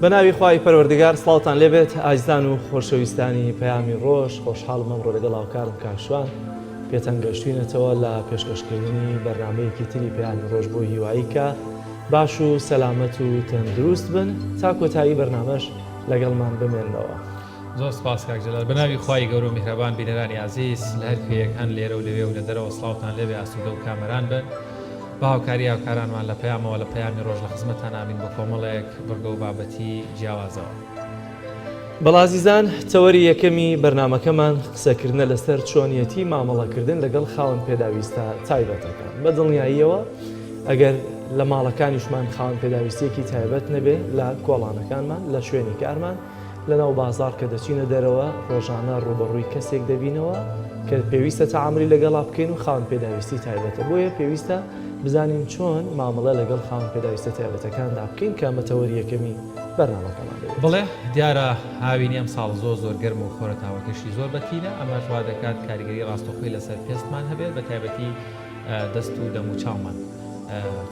بەناوی خوای پەروەردگار سڵاوتان لێبێت ئازیزان و خۆشەویستانی پەیامی ڕۆژ خۆشحاڵم ئەمڕۆ لەگەڵ هاوکارم کاکشوان پێتان گەشتوینەتەوە لە پێشکەشکردنی بەرنامەیەکی تری پەیامی ڕۆژ بۆ هیوایی کە باش و سەلامەت و تەندروست بن تا کۆتایی بەرنامەش لەگەڵمان بمێنەوە. زۆر سپاس کاک جەلال بەناوی خوای گەورە و میهرەبان بینەرانی عەزیز لە هەر کوێیەک هەن لێرە و لەوێ و لە دەرەوە سڵاوتان لێبێ ئاسوودە و کامەران بن بە هاوکاری هاوکارانمان لە پەیامەوە لە پەیامی ڕۆژ لە خزمەتتان ئامین بە کۆمەڵێک بڕگە و بابەتی جیاوازەوە. بەڵازیزان تەوەری یەکەمی بەرنمەکەمان قسەکردنە لەسەر چۆنیەتی مامەڵەکردن لەگەڵ خاوەن پێداویستە تایبەتەکان بە دڵنیاییەوە ئەگەر لە ماڵەکانیشمان خاوەن پێداویستێکی تایبەت نەبێ لە کۆڵانەکانمان لە شوێنی کارمان لەناو بازار کە دەچینە دەرەوە ڕۆژانە ڕوبەڕووی کەسێک دەبینەوە کە پێویستە تەعاملی لەگەڵا بکەین و خاوەن پێداویستی تایبەتە بۆیە پێویستە بزانین چۆن مامەڵە لەگەڵ خاوەن پێداویستە تایبەتەکاندا بکەین کە مەتەوەری یەکەمی بەرنامەکەمان دەبێت. بڵێ دیارە هاوینی ئەم ساڵ زۆر گەرم و خۆرەتاوەکەشی زۆر بەتینە ئەمەش وا دەکات کاریگەری ڕاستەخۆی لەسەر پێستمان هەبێت بە تایبەتی دەست و دەم و چاومان.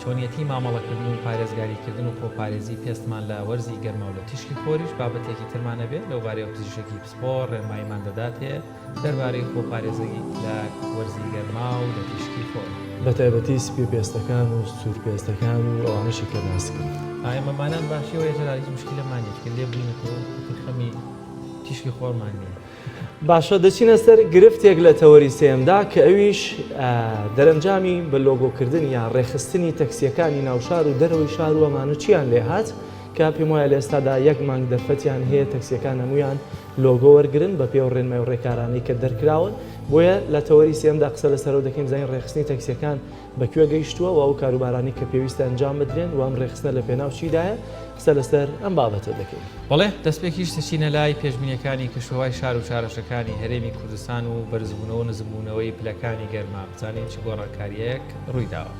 چۆنیەتی مامەڵەکردن و پارێزگاریکردن و خۆپارێزی پێستمان لە وەرزی گەرما و لە تیشکی خۆریش بابەتێکی ترمانە بێت لەوبارەی پزیشکی پسپۆر ڕێنماییمان دەدات هەیە دەربارەی خۆپارێزەی لە وەرزی گەرما و لە تیشکی خۆر بە تایبەتی سپی پێستەکان و سوور پێستەکان و ئەوانەشی کە ناسکرد. ئەمەمانان باشیەوە جەلالی مشکلەمانێت کە لێ بووینەوە خەمی تیشکی خۆرمان نییە. باشە دەچینە سەر گرفتێک لە تەوەری سێمدا کە ئەویش دەرەنجامی بە لۆگۆکردن یان ڕێخستنی تەکسیەکانی ناوشار و دەرەوەی شار و ئەمانە چیان لێ هات کە پێم وایە لە ئێستادا یەک مانگ دەرفەتیان هەیە تەکسیەکان هەمویان لۆگۆ وەرگرن بە پێ و ڕێنمای و ڕێکارانەی کە دەرکراون بۆیە لە تەوەری سێمدا قسە لەسەرەوە دەکەین زانین ڕێخستنی تەکسیەکان بەکوێ گەیشتووە و ئەو کاروبارانی کە پێویستە ئەنجام بدرێن و ئەم ڕێخستنە لە پێناو چیدایە قسە لەسەر ئەم بابەتە دەکەین. بەڵێ دەستپێکیش دەچینە لای پێشبینیەکانی کشوهای شار و شارەشەکانی هەرێمی کوردستان و بەرزبوونەوە نزمبوونەوەی پلەکانی گەرما بزانین چ گۆڕانکاریەک ڕوویداوە.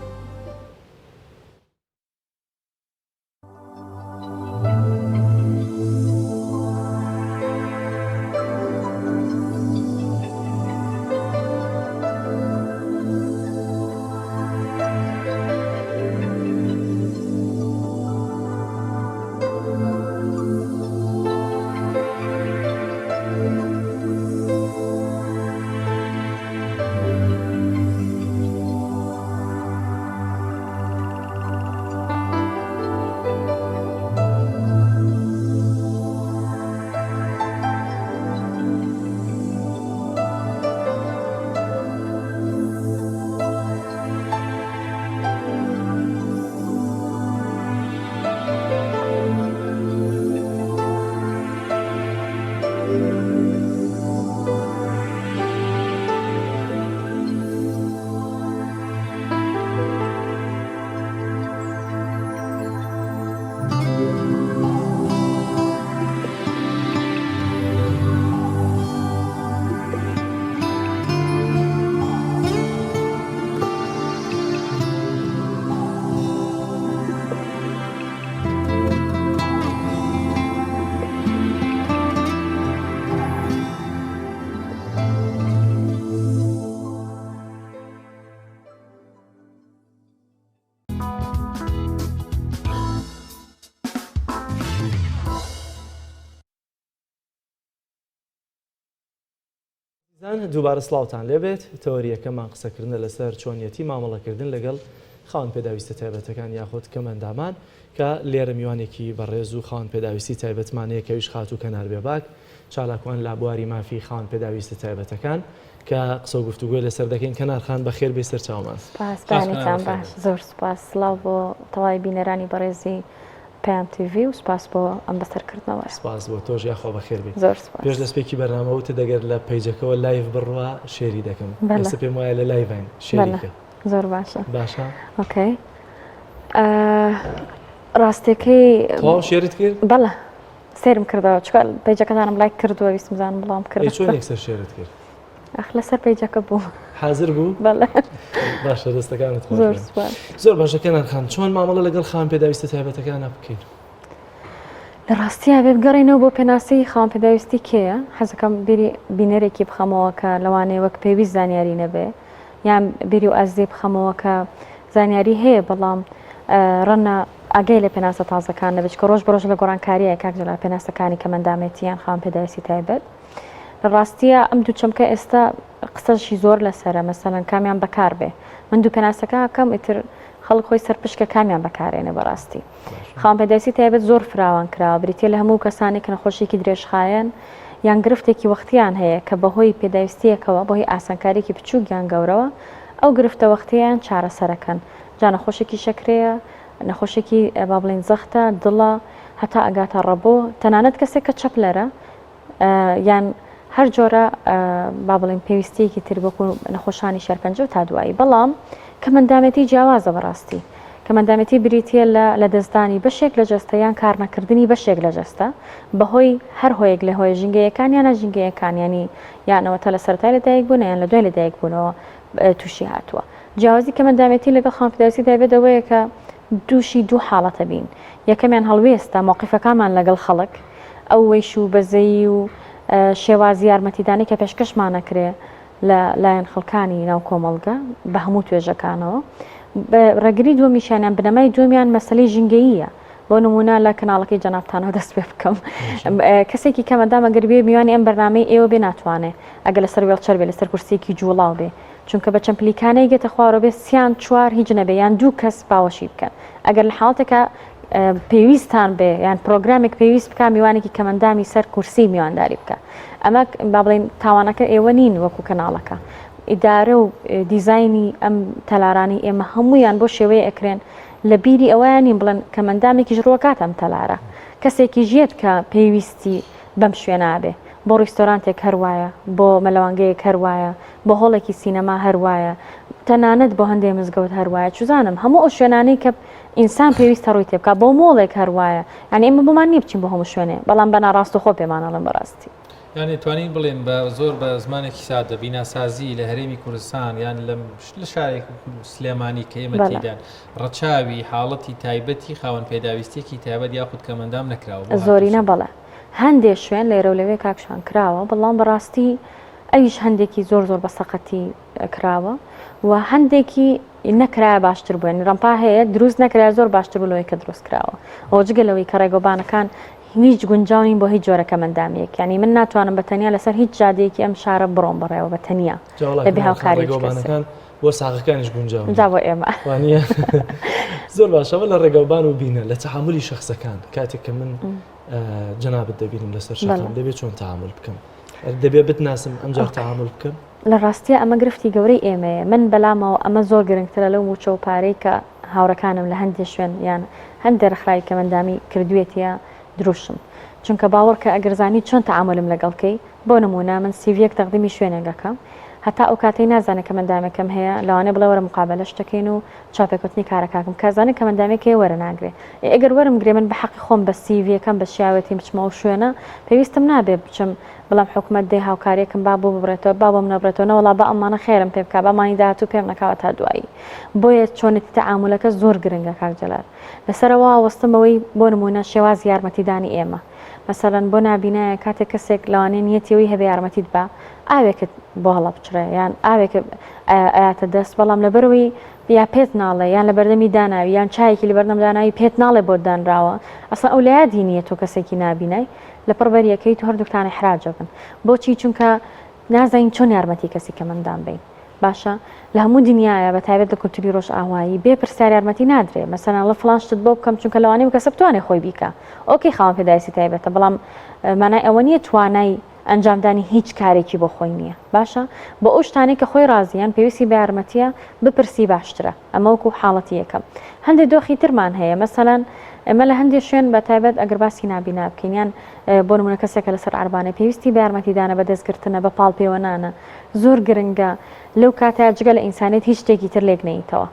دووبارە سڵاوتان لێبێت تەوەریەکەمان قسەکردنە لەسەر چۆنیەتی مامەڵەکردن لەگەڵ خاوەن پێداویستە تایبەتەکان یاخود کەمەندامان کە لێرە میوانێکی بەڕێز و خاوەن پێداویستی تایبەتمانەیە کەویش خات و کەنار بێباک چالاکوان لابواری مافی خاوەن پێداویستە تایبەتەکان کە قسە و گفتوگوی لەسەر دەکەین کەنارخان بەخێر بێ سەر چاومان. سپاسدانیتان باش زۆر سپاس سڵاو بۆ تەواوی بینەرانی بەڕێزی پەیام تیڤی و سپاس بۆ ئەم بەسەرکردنەوە. سپاس بۆ تۆش یاخۆ بەخێر بێت. زۆر سپاس. پێش دەستپێکی بەرنامەوتە دەگەر لە پەیجەکەەوە لایڤ بڕوا شێری دەکەم. لەسە پێم وایە لە لایڤین شێریکە. زۆر باشە. باشە. ئۆکەی. ڕاستیەکەی تەواو شێرت کرد؟ بەڵێ سێرم کردەوە چکە پەیجەکەتانم لایک کردووە ویستم بزانم بەڵام کردم. چۆن یەکسەر شێرت کرد؟ لەسەر پەیجەکە بوو. حازر بوو؟ بەڵێ. باشە دەستەکانت خۆش. زۆر سپاس. زۆر باشە کەنارخان چۆن مامەڵە لەگەڵ خاوەن پێداویستە تایبەتەکانە بکەین؟ لە ڕاستیە بێ بگەڕێنەوە بۆ پێناسی خاوەن پێداویستی کێیە حەزەکەم بیری بینەرێکی بخەمەوە کە لەوانەیە وەک پێویست زانیاری نەبێ یان بیری و ئەزێ بخەمەوە کە زانیاری هەیە بەڵام ڕەنە ئاگەی لە پێناسە تازەکان نەبێت کە ڕۆژ بەڕۆژ لە گۆڕانکاریە کاکجلار پێناسەکانی کەمەندامێتیان خاوەن پێداویستی تایبەت لە ڕاستیە ئەم دوو چەمکە ئێستا قسەشی زۆر لەسرە مەسەلەن کامیان بەکار بێ من دوو پێناسەکە کەم ئیتر خەڵک خۆی سەرپشکە کامیان بەکارێنێ بەڕاستی خاوەن پێداویستی تایبەت زۆر فراوان کراوە بریتە لە هەموو کەسانی کە نەخۆشیێکی درێژخایەن یان گرفتێکی وەختیان هەیە کە بەهۆی پێداویستیەکەوە بەهۆی ئاسانکاریکی بچووک یان گەورەوە ئەو گرفتە وەختیان چارەسەرەکەن جا نەخۆشێکی شەکرەیە نەخۆشێکی با بڵێن زەختە دڵە هەتا ئەگاتە ڕەبۆ تەنانەت کەسێک کە چەپلەرە یان هەر جۆرە با بڵێن پێویستیەکی تر بۆکو نەخۆشانی شەرپەنجە و تا دوایی بەڵام کەمەندامەتی جیاوازە بەڕاستی کەمەندامەتی بریتە لە دەستدانی بەشێک لە جەستەیان کارنەکردنی بەشێک لە جەستە بەهۆی هەر هۆیەک لە هۆی ژینگەیەکان یانە ژینگەیەکانیانی یانەوەتە لە سەرەتای لەدایک بوون یان لە دوای لەدایک بوونەوە تووشی هاتووە جیاوازی کەمەندامەتی لەگەڵ خاوەن پێداویستی تایبەت ئەوەیە کە دووشی دوو حاڵەتە بین یەکەمیان هەڵوێستە موقیفەکانمان لەگەڵ خەڵک ئەو وەیش و بەزەی و شێوازی یارمەتیدانی کە پێشکەشمانەکرێ لە لایەن خەڵکانی ناو کۆمەڵگە بە هەموو توێژەکانەوە ڕێگری دووەمیشیانیان بنەمای دومیان مەسلەی ژینگەییە بۆ نمونە لە کەناڵەکەی جەنابتانەوە دەست پێ بکەم کەسێکی کەمەندام ئەگەر بێ میوانی ئەم بەرنامەی ئێوە بێ ناتوانێت ئەگەر لەسەر وێڵچەر بێ لەسەر کورسێکی جوڵاو بێ چونکە بە چەمپلیکانەی گێتە خوارەوە بێ سیان چوار هیچ نەبێ یان دوو کەس باوەشی بکەن ئەگەر لە حاڵەتێکە پێویستان بێ یان پرۆگرامێک پێویست بکە میوانێکی کەمەندامی سەر کورسی میوانداری بکە ئەمە با بڵێن تاوانەکە ئێوە نین وەکو کەناڵەکە ئیدارە و دیزایانی ئەم تەلارانی ئێمە هەمویان بۆ شێوەیە ئەکرێن لە بیری ئەویانی بڵێن کەمەندامێکی ژڕوەکات ئەم تەلارە کەسێکی ژێت کە پێویستی بەم شوێنابێ بۆ ڕیستۆرانتێک هەروایە بۆ مەلەوانگەیەک هەروایە بۆ هۆڵێکی سینەما هەروایە تەنانەت بۆ هەندێک مزگەوت هەروایە چوزانم هەموو ئەو شوێنانەی کە ئینسان پێویستە ڕووی تێ بکە بۆ مۆڵێک هەروایە یعنی ئێمە بۆمان نییە بچین بۆ هەموو شوێنێ بەڵام بەناڕاست و خۆ پێمانەڵم بەڕاستی یعنی توانین بڵێن بە زۆر بە زمانێکی سادە بیناسازی لە هەرێمی کوردستان یان لە شارێک سلێمانی کە ئێمە تێدان ڕەچاوی حاڵەتی تایبەتی خاوەن پێداویستێکی تایبەت یاخود کەمەندام نەکراوە زۆرینە بەڵێ هەندێک شوێن لێرە و لەوێ کاکشان کراوە بەڵام بەڕاستی ئەویش هەندێکی زۆر بە سەقەتی کراوە و هەندێکی نەکرایە باشتر بووێن ڕەمپا هەیە دروست نەکرای زۆر باشتر بوو لەوەی کە دروست کراوە ئەوە جگەلەوەی کە ڕێگەبانەکان هیچ گونجاوین بۆ هیچ جۆرە کەمەندامێک ینی من ناتوانم بە تەنیا لەسەر هیچ جادەیەکی ئەم شارە بڕۆم بڕێەوە بە تەنیا لەبێ هاوکاریەکان بۆ ساغەکانیش گونجاو بۆ ئێمە وانە زۆر باشەوە لە ڕێگەوبان و بینە لە تەحملی شخصەکان کاتێک کە من جەنابەت دەبینم لەسەر شەکەم دەبێت چۆن تەحمل بکەم دەبێت بتناسم ئەمجار تەحمل بکەم لە ڕاستیە ئەمە گرفتی گەورەی ئێمەیە من بەلامەوە ئەمە زۆر گرنگترە لەو موچە و پارەی کە هاوڕەکانم لە هەندێک شوێن یان هەندێک ڕخراوی کەمەندامی کردوێتە دروشم چونکە باوەڕکە ئەگەرزانی چۆن تەعاملم لەگەڵکەی بۆ نمونە من سیڤیەک تەقدیمی شوێنێگەکەم هەتا ئەو کاتەی نازانێت کەمەندامێکم هەیە لەوانێ بڵێ وەرە مقابلە شتەکەین و چاپێکوتنی کارەکەم کازانێت کەمەندامێکی وەرە ناگرێ ئەگەر وەرم گرێ من بە حەقی خۆم بە سیڤیەکەم بە شیاوەتی بچمەوە شوێنە پێویستم نابێ بچم بەڵام حکومەت دێ هاوکاریەکەم با بۆ ببڕێتەوە با بۆم نەبرێتەوە نەوەڵا بە ئەمانە خێرم پێ بکە بەمانی داهاتوو پێم نەکاوە تا دوایی بۆیە چۆنێتی تەعاملەکە زۆر گرنگە کاکجەلال لەسەرەوە وەستمەوەی بۆ نمونە شێواز یارمەتیدانی ئێمە مەسەڵەن بۆ نابینایە کاتێک کەسێک لەوانێ نیەتەوەی هەبێ یارمەتیت بە ئاوێکت بۆ هەڵە بچڕێ یان ئاوێک ئاەتە دەست بەڵام لەبەرەوەی یا پێت ناڵێ یان لە بەردەمی داناوی یان چایەکی لە بەردەم داناوی پێت ناڵێ بۆ دانراوە ئەسڵ ئەو لە یادی نییە تۆ کەسێکی نابینای لە پڕبەریەکەی تو هەردووکتانی حراجە بن بۆچی چونکە نازانین چۆن یارمەتی کەسی کەمەندام بین باشە لە هەموو دنیاە بە تایبەت لە کولتوری ڕۆژ ئاوایی بێ پرسیار یارمەتی نادرێ مەسەڵەن لە فڵان شتت بۆ بکەم چونکە لەوانەیە کەسە بتوانێت خۆی بیکە ئۆکەی خاوەن پێداویستی تایبەتە بەڵام مانای ئەوە نییە توانای ئەنجامدانی هیچ کارێکی بۆ خۆی نییە باشە بۆ ئەو شتانەی کە خۆی ڕازیان پێویستی بە یارمەتیە بپرسی باشترە ئەمە وەکو حاڵەتی یەکەم هەندێک دۆخی ترمان هەیە مەسەڵەن ئەمە لە هەندێک شوێن بە تایبەت ئەگەر باسی نابینا بکەین یان بۆ نمونە کەسێکە لەسەر عربانە پێویستی بە یارمەتیدانە بە دەستگرتنە بە پاڵ پەیوەنانە زۆر گرنگە لەو کاتە جگە لە ئینسانێت هیچ شتێکی تر لێک نەیتەوە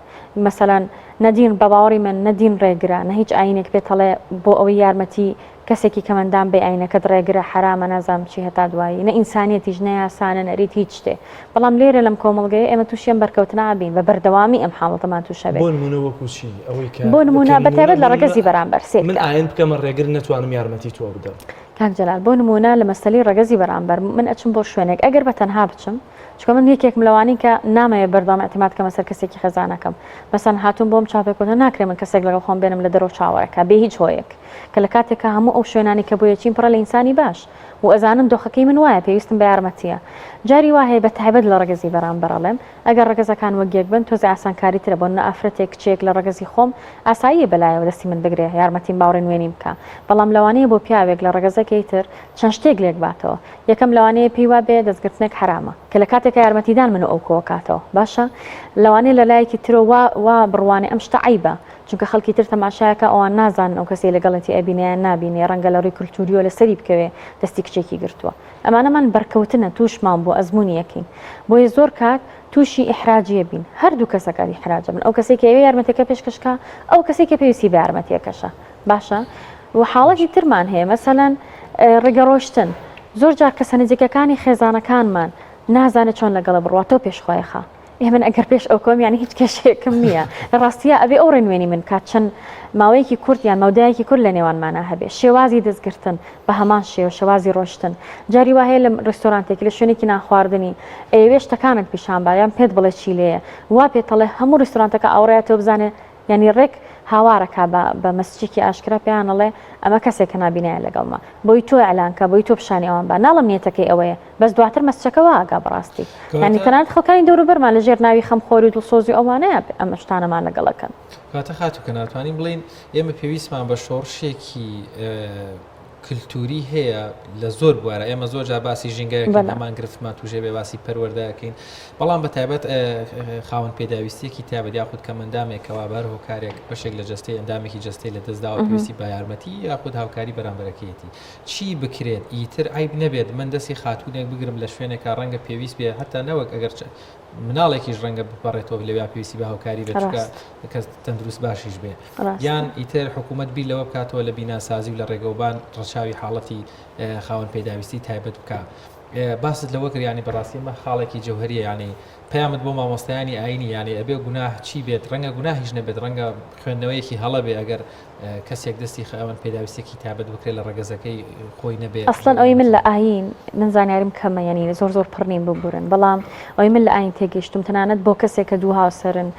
مەسەڵەن نەدین بە باوەڕی من نەدین ڕێگرە نە هیچ ئاینێک پێتەڵێ بۆ ئەوەی یارمەتی کەسێکی کەمەندام بێ ئاینەکەت ڕێگرە حرامە نازام چی هەتا دوایی نە ئینسانیەتیش نەیاسانە نەریت هیچ شتێ بەڵام لێرە لەم کۆمەڵگەیە ئێمە تووشیان بەرکەوتنا بین بە بەردەوامی ئەم حاڵەتەمان تووشە بێت بۆ نمونە بەتایبەت لە ڕێگەزی بەرامبەر سێ من ئاین بکەمە ڕێگر نەتوانم یارمەتی تۆ بدەم کاک جەلال بۆ نمونە لە مەسەلەی ڕەگەزی بەرامبەر من ئەچم بۆ شوێنێک ئەگەر بە تەنها بچم چکە من یەکێکم لەوانەی کە نامەیە بەردەوام ئەتیماد کەمە سەر کەسێکی خێزانەکەم مەسەن هاتووم بۆم چاپێکوتە ناکرێ من کەسێک لەگەڵ خۆم بێنم لە دەرەوە چاوەڕێکە بێ هیچ هۆیەک کە لە کاتێکە هەموو ئەو شوێنانی کە بۆ یەکین پڕە لە ئینسانی باش و ئەزانم دۆخەکەی من وایە پێویستم بە یارمەتیە جاری وایە بە تایبەت لە ڕەگەزی بەرامبەر ئەڵێم ئەگەر ڕەگەزەکان وەک یەک بن تۆزی ئاسانکاریترە بۆ نە ئافرەتێک کچێک لە ڕەگەزی خۆم ئاساییە بەلایەوە دەستی من بگرێ یارمەتیم باوڕێ نوێنی بکە بەڵام لەوانەیە بۆ پیاوێک لە ڕەگەزەکەی تر چەند شتێک لێک باتەوە یەکەم لەوانەیە پێی وا بێ دەستگرتنێک حرامە کە لە کاتێکە یارمەتیدان من ئەو کۆکاتەوە باشە لەوانەیە لە لایەکی ترۆ وا بڕوانێ ئەم شتە عیبە چونکە خەڵکی تر تەماشایەکە ئەوان نازانن ئەو کەسی لەگەڵەتی ئەبینیان نابینێ ڕەنگە لە ڕووی کولتوریۆ لەسەری بکەوێ دەستی کچێکی گرتووە ئەمانەمان بەرکەوتنە تووشمان بۆ ئەزمموی یەکەین بۆیە زۆر کات تووشی ئیحراجیە بین هەردوو کەسەکانی حراجە من ئەو کەسێکی ئەوێ یارمەتەکە پێشکەشکە ئەو کەسێکە پێویستی بە یارمەتیەکەشە باشە و حاڵەتی ترمان هەیە مەسەلەن ڕێگەڕۆشتن زۆر جار کەسە نزیکەکانی خێزانەکانمان نازانێت چۆن لەگەڵە بڕوا تۆ پێشخۆیەخە من ئەگەر پێش ئەو کۆم یانی هیچ کێشەیەکم نییە لە ڕاستیە ئەبێ ئەو ڕێنوێنی من کات چەند ماوەیەکی کورد یان مەودایەکی کورد لە نێوانمانە هەبێ شێوازی دەستگرتن بە هەمان شێوە شێوازی ڕۆشتن جاری وهەیە لە ڕێستۆرانتێکی لە شوێنێکی ناخواردنی ئەوێ شتەکانت پیشانباریان پێت بڵێ چی لێیە وا پێتەڵێ هەموو ڕێستۆرانتەکە ئاوڕێت تۆ بزانێ ینی ڕێک هاوارەکە بە مەسجێکی ئاشکرا پێیانەڵێ ئەمە کەسێک کە نابینایە لەگەڵمە بۆی تۆ ئەلانکە بۆی تۆ پیشانی ئەوان بە ناڵم نیەتەکەی ئەوەیە بەس دواتر مەسچەکەەوە ئاگا بەڕاستی ینی تەنانەت خەڵکانی دەوروبەرمان لە ژێر ناوی خەمخۆری و دڵسۆزی ئەوانەیە ئەمە شتانەمان لەگەڵەکەن کاتە خاتوکە ناتوانین بڵین ئێمە پێویستمان بە شۆڕشێکی کللتوری هەیە لە زۆر بوارە ئێمە زۆر جا باسی ژینگەیەکە ئەمان گرفتمان توژێ بێ باسی پەروەردەکەین بەڵام بە تایبەت خاوەن پێداویستێکی تایبەت یاخود کە مندامێکەوە بەر هۆکارێک بەشێک لە جستەی ئەندامێکی جستەی لە دەستداوە پێویستی با یارمەتی یاخود هاوکاری بەرامبەرەکەیەتی چی بکرێت ئیتر عیب نەبێت من دەستی خاتوونێک بگرم لە شوێنێکە ڕەنگە پێویست بێ هەتا نەوەک ئەگەر مناڵێکیش ڕەنگە بپەڕێتەوە لەوێ پێویستی بە هاوکاری بێت کە تەندروست باشیش بێ یان ئیتر حکوومەت بیر لەوە بکاتەوە لە بیناسازی و لە ڕێگەوبان ڕەچاوی حاڵەتی خاوەن پێداویستی تایبەت بکە باست لەوە کردیانی بەڕاستی مە خاڵێکی جەوهریە یانی پەیامت بۆ مامۆستایانی ئاینی یانی ئەبێ گوناه چی بێت ڕەنگە گوناهیش نەبێت ڕەنگە خوێندنەوەیەکی هەڵە بێ ئەگەر کەسێک دەستی خاوەن پێداویستێکی تایبەت بکرێت لە ڕێگەزەکەی خۆی نەبێت ئەسڵەن ئەوی من لە ئاین من زانیاریم کەمە ینی زۆر پڕنیم ببورن بەڵام ئەوی من لە ئاین تێگەیشتم تەنانەت بۆ کەسێک کە دوو هاوسەرن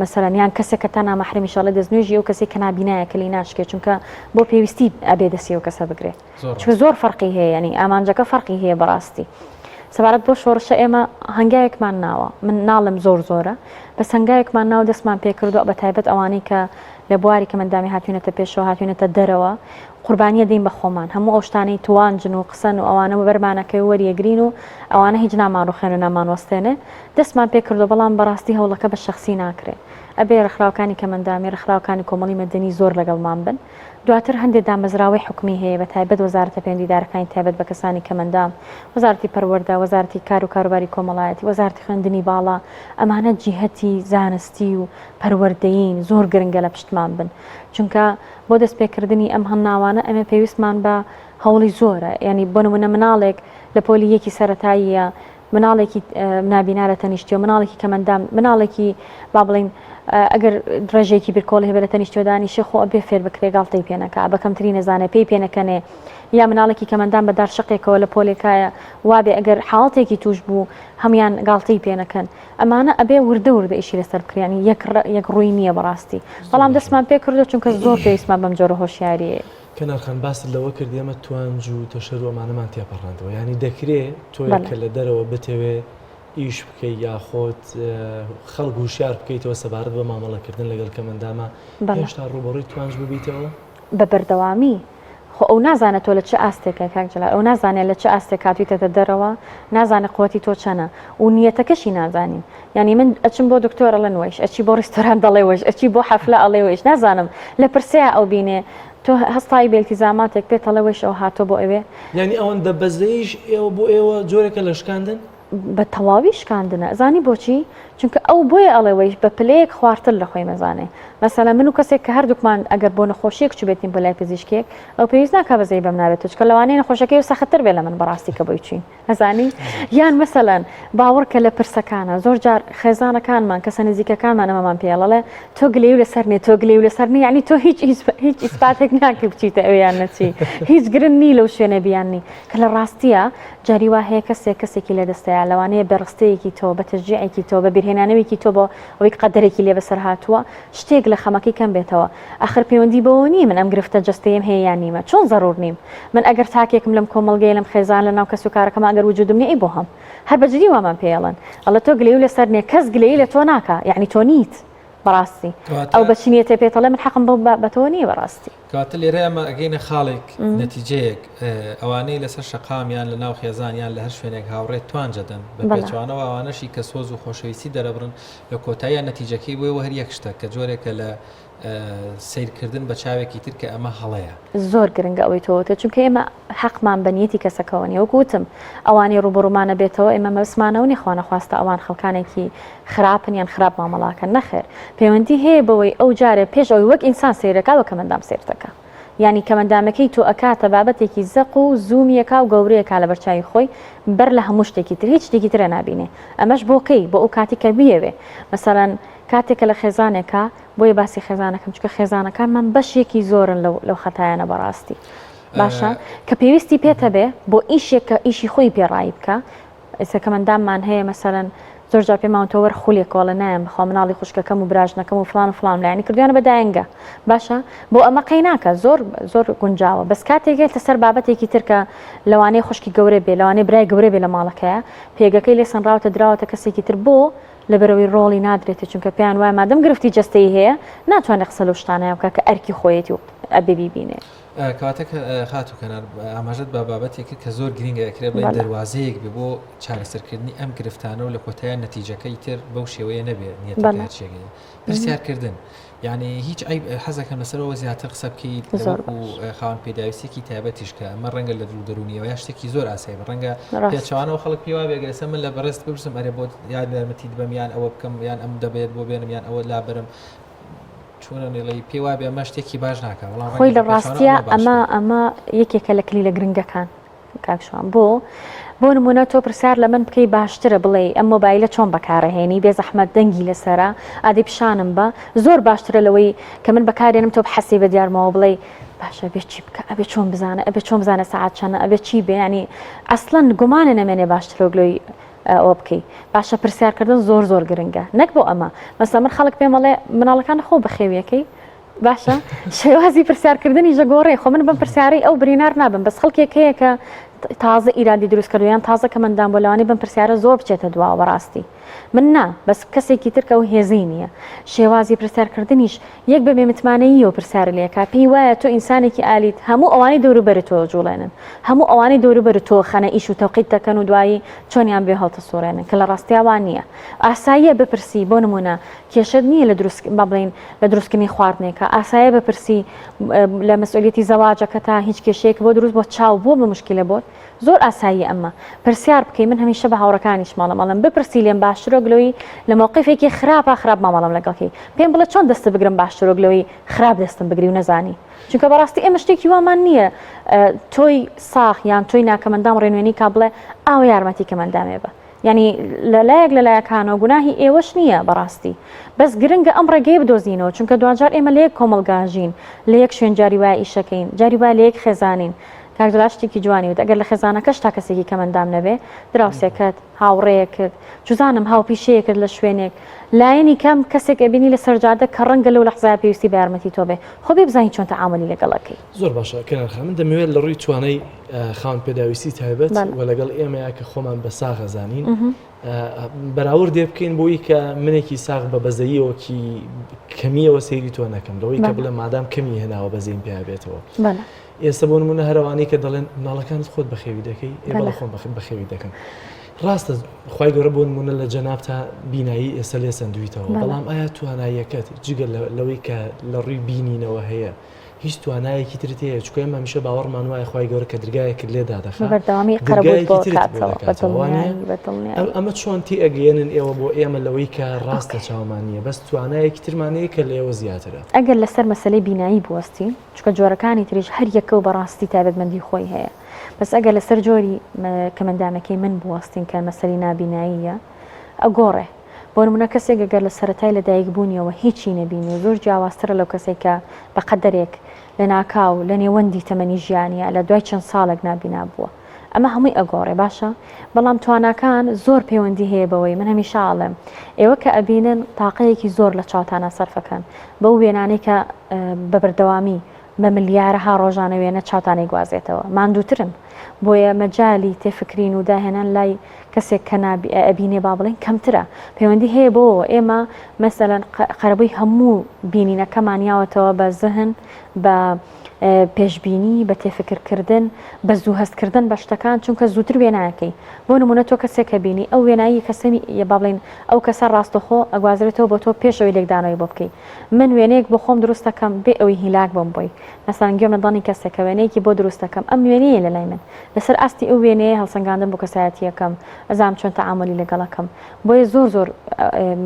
مەسەلەن یان کەسێک کە تا نامەحرمیشەڵە دەستنوێژی ئەو کەسێک کە نابینایە کە لی ناشکێت چونکە بۆ پێویستی ئەبێ دەستی ئەو کەسە بگرێت چونکە زۆر فەرقی هەیە ینی ئامانجەکە فەرقی هەیە بەڕاستی سەبارەت بۆ شۆڕشە ئێمە هەنگاوێکمان ناوە من ناڵم زۆرە بەس هەنگاوێکمان ناو دەستمان پێکردو بە تایبەت ئەوانەی کە لە بواری کە مندامی هاتوونەتە پێشەوە هاتوونەتە دەرەوە قوربانیە دەین بە خۆمان هەموو ئەو شتانەی توانجن و قسەن و ئەوانە بەرمانەکەی وەریەگرین و ئەوانە هیچ نامان ڕوخێن و نامان وەستێنێ دەستمان پێکردو بەڵام بەڕاستی هەوڵەکە بە شخصی ناکرێت ئەبێ ڕخراوەکانی کە مندامی ڕخراوەکانی کۆمەڵی مەدەنی زۆر لەگەڵمان بن دواتر هەندێک دامەزراوەی حکومی هەیە بە تایبەت وەزارەتە پەیوەندیدارەکانی تایبەت بە کەسانی کە مندام وەزارەتی پەروەردە وەزارەتی کار و کاروباری کۆمەڵایەتی وەزارەتی خوێندنی باڵا ئەمانە جیهەتی زانستی و پەروەردەیین زۆر گرنگە لە پشتمان بن چونکە بۆ دەستپێکردنی ئەم هەم ناوانە ئەمە پێویستمان بە هەوڵی زۆرە ینی بۆ نمونە مناڵێک لە پۆلی یەکی سەرەتاییە مناڵێکی نابینا لە تەنیشتی و مناڵێکی کە مندام مناڵێکی با بڵین ئەگەر درێژێکی بیرکۆڵی هەبێت لە تەنیشتۆدانی شێخۆ ئەبێ فێر بکرێ گاڵتەی پێنەکە بەکەمتری نەزانێ پێی پێنەکەنێ یا مناڵێکی کە مندام بەدار شقێکەوە لە پۆلێکایە وابێ ئەگەر حاڵەتێکی توش بوو هەمان گاڵتەی پێنەکەن ئەمانە ئەبێ وردە ئیشی لەسەر بکریانی یەک ڕووی نییە بەڕاستی بەڵام دەستمان پێ کردو چونکە زۆر پێویستمان بەم جۆرە هۆشیاریە کەنارخان باست لەوە کردی ئەمە توانج و تەشەر و ئەمانەمان تێپەڕاندەوە ینی دەکرێت تۆیکە لە دەرەوە بتەوێ ئیش بکەیت یاخۆت خەڵک وشار بکەیتەوە سەبارەت بە مامەڵەکردن لەگەڵ کە مندامە هێشتا ڕوبەڕووی توانج ببیتەوە بە بەردەوامی خۆ ئەو نازانێت تۆ لە چه ئاستێکە کاک جەلال ئەو نازانێت لە چه ئاستێک هاتوویتە دەرەوە نازانێت قوەتی تۆ چەنە و نیەتەکەشی نازانین ینی من ئەچم بۆ دکتۆرە لە نوێش ئەچی بۆ ڕێستۆران دەڵێ وەش ئەچی بۆ حەفلە ئەڵێ وێش نازانم لە پرسەیە ئەو بینێ تۆ هەستایی بێلتیزاماتێک پێت ئەڵێ وێش ئەو هاتۆ بۆ ئەوێ ینی ئەوەندە بەزەیش ئێوە بۆ ئێوە جۆرێکە لە شکاندن بە تەواوی شکاندنە زانی بۆچی چونکە ئەو بۆیە ئەڵێەوەی بە پلەیەک خواردتر لە خۆی مەزانێ مەسەلا من و کەسێک کە هەردووکمان ئەگەر بۆ نەخۆشیەک چ بێتین بۆ لای پزیشکێک ئەو پێویست ناکە بەزەی بەم نابێت چکە لەوانەیە نەخۆشەکەی و سەختتر بێ لە من بەڕاستی کە بۆی چین نەزانی یان مەسەلەن باوەڕکە لە پرسەکانە زۆر جار خێزانەکانمان کەسە نزیکەکانمان ئەمەمان پێڵەڵێ تۆ گلێ و لەسەر نێ تۆ گلێ و لەسەر نی یعنی تۆ هیچ ئیسپاتێک ناکە بچیتە ئەویان نەچی هیچ گرن نی لەو شوێنە بیاننی کە لە ڕاستیە جاری وا هەیە کەسێکی لە دەستەیە لەوانەیە بەڕستەیەکی تۆ بە تەشجیعێکی تۆ بە بیرهێنانەوەیکی تۆ بۆ ئەوەی قەدەرێکی لێ بەسەر هاتووە شتێک لە خەمەکەی کەم بێتەوە ئاخر پەیوەندی بەوە نیە من ئەم گرفتە جەستەیەم هەیە یان نیمە چۆن زەڕور نیم من ئەگەر تاکێکم لەم کۆمەڵگەی لەم خێزان لە ناو کەس و کارەکەم ئەگەر وجودم نیە ئەی بۆ هەم هەر بەجددی وامان پێڵن ئەڵە تۆ گلەی و لەسەر نێ کەس گلەی لە تۆ ناکە یعنی تۆ نیت بەڕاستی ئەو بەچینێتە پێتەڵێ من حەقم بە تۆ نیە بەڕاستی کاتە لێرە ئەمە ئەگەینە خاڵێک نەتیجەیەک ئەوانەی لەسەر شەقامیان لە ناو خێزانیان لە هەر شوێنێک هاوڕێت توانجەدەن بە پێچوانەوە ئەوانەشی کە سۆز و خۆشەویستی دەرەبرن لە کۆتاییە نەتیجەکەی بۆی هەر یەک شتە کە جۆرێکە لە سیرکردن بە چاوێکی تر کە ئەمە هەڵەیە زۆر گرنگە ئەوەی تۆتە چونکە ئێمە حەقمان بەنیەتی کەسەکەەوەنی وەکوتم ئەوانی ڕوبڕوومانە بێتەوە ئێمە مەسمانەوە نیخواانە خواستە ئەوان خەڵکانێکی خراپن یان خراپ مامەڵاکە نەخێر پەیوەندی هەیە بەوەی ئەو جارێ پێش ئەوی وەک ئینسان سیرەکەوە کە مندام سێرتەکە ینی کەمەندامەکەی تۆ ئەکاتە بابەتێکی زەق و زوومیەکە و گەورەیەکا لە بەرچوی خۆی بەر لە هەموو شتێکی تر هیچ شتێکی ترە نبینێ ئەمەش بۆکەی بۆ ئەو کاتی کە بیەوێ مەسەرەن کاتێکە لە خێزانێکە بۆیە باسی خێزانەکەم چکە خێزانەکانمان بەشێکی زۆرن لەو خەتایانە بەڕاستی باشە کە پێویستی پێتە بێ بۆ ئیشێک کە ئیشی خۆی پێڕایی بکە ئێستا منداممان هەیە مەسەرەن زۆر جا پێماوەتەوە وەر خولێکۆڵە نایم بخوا مناڵی خوشکەکەم و براژنەکەم و فلان و فلان لایانی کردویانە بەدایەنگە باشە بۆ ئەمە قەی ناکە زۆر گونجاوە بەس کاتێکێتە سەر بابەتێکی ترکە لەوانەیە خوشکی گەورە بێ لەوانەیە برای گەورە بێ لە ماڵەکەیە پێگەکەی لێ سنراوتە دراوەتە کەسێکی تر بۆ لەبەرەوەی ڕۆڵی نادرێتە چونکە پێیان وایە مادەم گرفتی جەستەی هەیە ناتوانێت قسە لەو شتانەیە بکە کە ئەرکی خۆیەتی و ئەبێ بیبینێ کاتێک خاتوکەنار ئاماژەت بە بابەتێکی کە زۆر گرنگە ئەکرێت بڵێ دەواازەیەک بێ بۆ چارەسەرکردنی ئەم گرفتانە و لە کۆتاییان نەتیجەکەی تر بەو شێوەیە نەبێت نیەتێکی پرسیارکردن یعنی هیچ حەزەکەم لەسەرەوە زیاتر قسە بکەیت و خاوەن پێداویستێکی تایبەتیش کە ئەمە ڕەنگە لە دەرونیەوە یا شتێکی زۆر ئاسایی ڕەنگە پێچوانەوە خەڵک پێوا بێگەرسە من لە بەڕست ببرسم ئەرێ بۆ یان یارمەتی بەم یان ئەوە بکەم یان ئەم دەبێت بۆ بێنم یان ئەوە لابرم چونەڵی پێوا بێ ئەمە شتێکی باش ناکە خۆی لە ڕاستیە ئەمە یەکێکە لە کلی لە گرنگەکان کاکشوان بۆ نمونە تۆ پرسیار لە من بکەی باشترە بڵێ ئەم مۆبایلە چۆن بەکارەهێنی بێ زەحمەت دەنگی لەسرە ئادی پیشانم بە زۆر باشترە لەوەی کە من بەکارێنم تۆ بحەسی بە دیارمەوە بڵێ باشە بێ چی بکە ئەبێ چۆن بزانە ئەبێ چۆن بزانە ساعات چەنە ئەبێ چی بێ ینی ئەسڵەن گومانە نەمێنێ باشترە گلۆی ئەوە بکەی باشە پرسیارکردن زۆر گرنگە نەک بۆ ئەمە مەسا من خەڵک پێمەڵێ مناڵەکان خۆ بەخێویەکەی باشە شێوازی پرسیارکردنی ژەگۆڕێ خۆ من بم پرسیاری ئەو برینار نابم بەس خەڵکێک هەیە کە تازە ئیرادی دروست کردویان تازە کە مندام بۆ لەوانی بم پرسیارە زۆر بچێتە دواوە بەڕاستی من نا بەس کەسێکی ترکە و هێزی نییە شێوازی پرسیارکردنیش یەک بەبێ متمانەیی و پرسیار لێکا پێی وایە تۆ ئینسانێکی ئالیت هەموو ئەوانی دەوروبەر تۆ جوڵێنن هەموو ئەوانی دەوروبەر تۆ خەنە ئیش و تەوقیت دەکەن و دوایی چۆنیان بێ هەڵتە سوڕێنن کە لە ڕاستیاوان نییە ئاساییە بپرسی بۆ نمونە کێشت نییە لە بڵین لە دروستکردنی خواردنێکە ئاسایە بپرسی لە مەسئولیەتی زەواجەکە تا هیچ کێشەیەک بۆ دروست بۆ چاو بۆ بە مشکلە بۆت زۆر ئاسایی ئەمە پرسیار بکەی من هەمیشە بە هاوڕەکانیش ماڵم بپرسی لێم باشترۆ گلۆی لە مووقفێکی خراپ مامەڵم لەگەڵی پێم بڵێ چۆن دەست بگرم باشترۆ گلۆی خراپ دەستم بگری و نەزانی چونکە بەڕاستی ئێمە شتێکی وامان نییە تۆی ساخ یان تۆی ناکەمەندام ڕێنوێنی کا بڵێ ئاو یارمەتی کەمەندامێ بە ینی لەلایەک لەلایەکانەوە گوناهی ئێوەش نییە بەڕاستی بەس گرنگە ئەم ڕێگەی بدۆزینەوە چونکە دوجار ئێمە لە یەک کۆمەڵگاژین لە یەک شوێن جاری وای ئیشەکەین جاری وای لە یەک خێزانین کاردولا شتێکی جوانی وت ئەگەر لە خێزانەکەش تا کەسێکی کەمەندام نەبێ دراوسێکت هاوڕێیەکت جوزانم هاوپیشەیەکرد لە شوێنێک لایەنی کەم کەسێک ئەبینی لە سەرجادە کە ڕەنگە لەو لەحزای پێویستی بە یارمەتی تۆ بێ خۆ بێ بزانین چۆن تەعاملی لەگەڵەکەی زۆر باشە کەنارخە من دەمەوێت لە ڕووی توانای خاوەن پێداویستی تایبەت و لەگەڵ ئێمەیە کە خۆمان بە ساغەزانین بەراورد دێ بکەین بۆی کە منێکی ساغ بە بەزەییەوەکی کەمیەوە سەیری تۆ نەکەم لەوەی کە بڵێ مادام کەمی هێناوە بەزەیم پێ بێتەوە ئێستا بۆ نمونە هەروانەی کە دەڵێن مناڵەکانت خۆت بەخێوی دەکەی ئێوە خۆم بەخێوی دەکەم ڕاستە خی گەورە بۆ نمونە لە جەناب تا بینایی ئێستا لێ سندویتەوە بەڵام ئایا تواناییەکەت جگە لەوەی کە لە ڕووی بینینەوە هەیە هیچ توانایەکی ترت هەیە چکە ئێمە هەمیشە باوەڕمان وایە خی گەورە کە دەرگایەکت لێدا دەخات بەردەوامی قەرەبووی بۆ کاتەوە بەدڵنیایی ئەمە چۆنتی ئەگەێنن ئێوە بۆ ئێمە لەوەی کە ڕاستە چاومانیە بەس توانایەکی ترمانەیە کە لە ئێوە زیاترە ئەگەر لەسەر مەسلەی بینایی بوەستین چکە جۆرەکانی تریش هەر یەکە و بەڕاستی تایبەتمەندی خۆی هەیە بەس ئەگەر لەسەر جۆری کەمەندامەکەی من بوەستین کە مەسەلی نابیناییە ئەگۆڕێ بۆ نمونە کەسێک گەگەر لە سەرەتای لە دایکبوونیەوە هیچی نەبینی زۆر جیاوازترە لەو کەسێک کە بە قەدەرێک لە ناکاو لە نێوەندی تەمەنی ژیانیە لە دوای چەند ساڵێک نابینا بووە ئەمە هەمووی ئەگۆڕێ باشە بەڵام تواناکان زۆر پەیوەندی هەیە بەوەی من هەمیشە ئاڵێم ئێوە کە ئەبینن تاقەیەکی زۆر لە چاوتانە سەرفەکەن بەو وێنانەی کە بە بەردەوامی بە ملیارەها ڕۆژانە وێنە چاوتانەی گوازێتەوە ماندووترن بۆیە مەجای تێفکرین و داهێنان لای کەسێک کە ئەبینێ با بڵێن کەمترە پەیوەندی هەیە بۆ ئێمە مەسەلەن قەرەبووی هەموو بینینەکەمانیاوەتەوە بە زەهن بە پێشببینی بە تێفکردن بە زوو هەستکردن بە شتەکان چونکە زووتر وێنایەکەی بۆ نمونە تۆ کەسێکە بینی ئەو وێنایی کەسەمی با بڵێن ئەو کەسە ڕاستەخۆ ئەگوازرێتەوە بۆ تۆ پێشەوەی لێکدانەوەی بۆ بکەیت من وێنەیەک بۆ خۆم دروستەکەم بێ ئەوەی هیلاک بۆم بۆی مەسەڵەن گوێم لەدانی کەسێکە وێنەیەکی بۆ دروستەکەم ئەم وێنەیە لە لای من لەسەر ئاستی ئەو وێنەیە هەڵسەنگاندن بۆ کەسایەتیەکەم ئەزانم چۆن تەعاملی لەگەڵەکەم بۆیە زۆر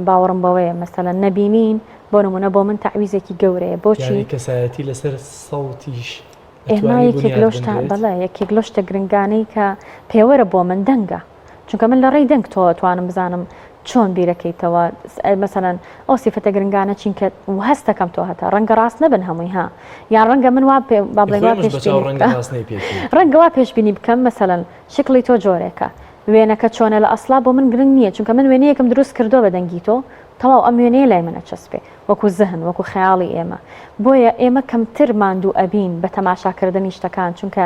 باوەڕم بەوەیە مەسەلەن نەبینین بۆ نمونە بۆ من تعویزێکی گەورەیە بۆچی کەسایەتی لەسەر سەڵتیش ئێمە یەکێک لەو شتە بەڵێ یەکێک لەو شتە گرنگانەی کە پێوەرە بۆ من دەنگە چونکە من لە ڕێی دەنگ تۆ توانم بزانم چۆن بیرەکەیتەوە مەسەلەن ئەو سیفەتە گرنگانە چینکە هەستەکەم تۆ هەتا ڕەنگە ڕاست نەبن هەمووی ها یان ڕەنگە من وا ڕەنگە وا پێشبینی بکەم مەسەلەن شکلی تۆ جۆرێکە وێنەکە چۆنە لە ئەسڵا بۆ من گرنگ نییە چونکە من وێنەیەکم دروست کردو بە دەنگی تۆ تەواو ئەم وێنەیە لای منە چەسپێ وەکو زەهن وەکو خەیاڵی ئێمە بۆیە ئێمە کەمتر ماندوو ئەبین بە تەماشاکردنی شتەکان چونکە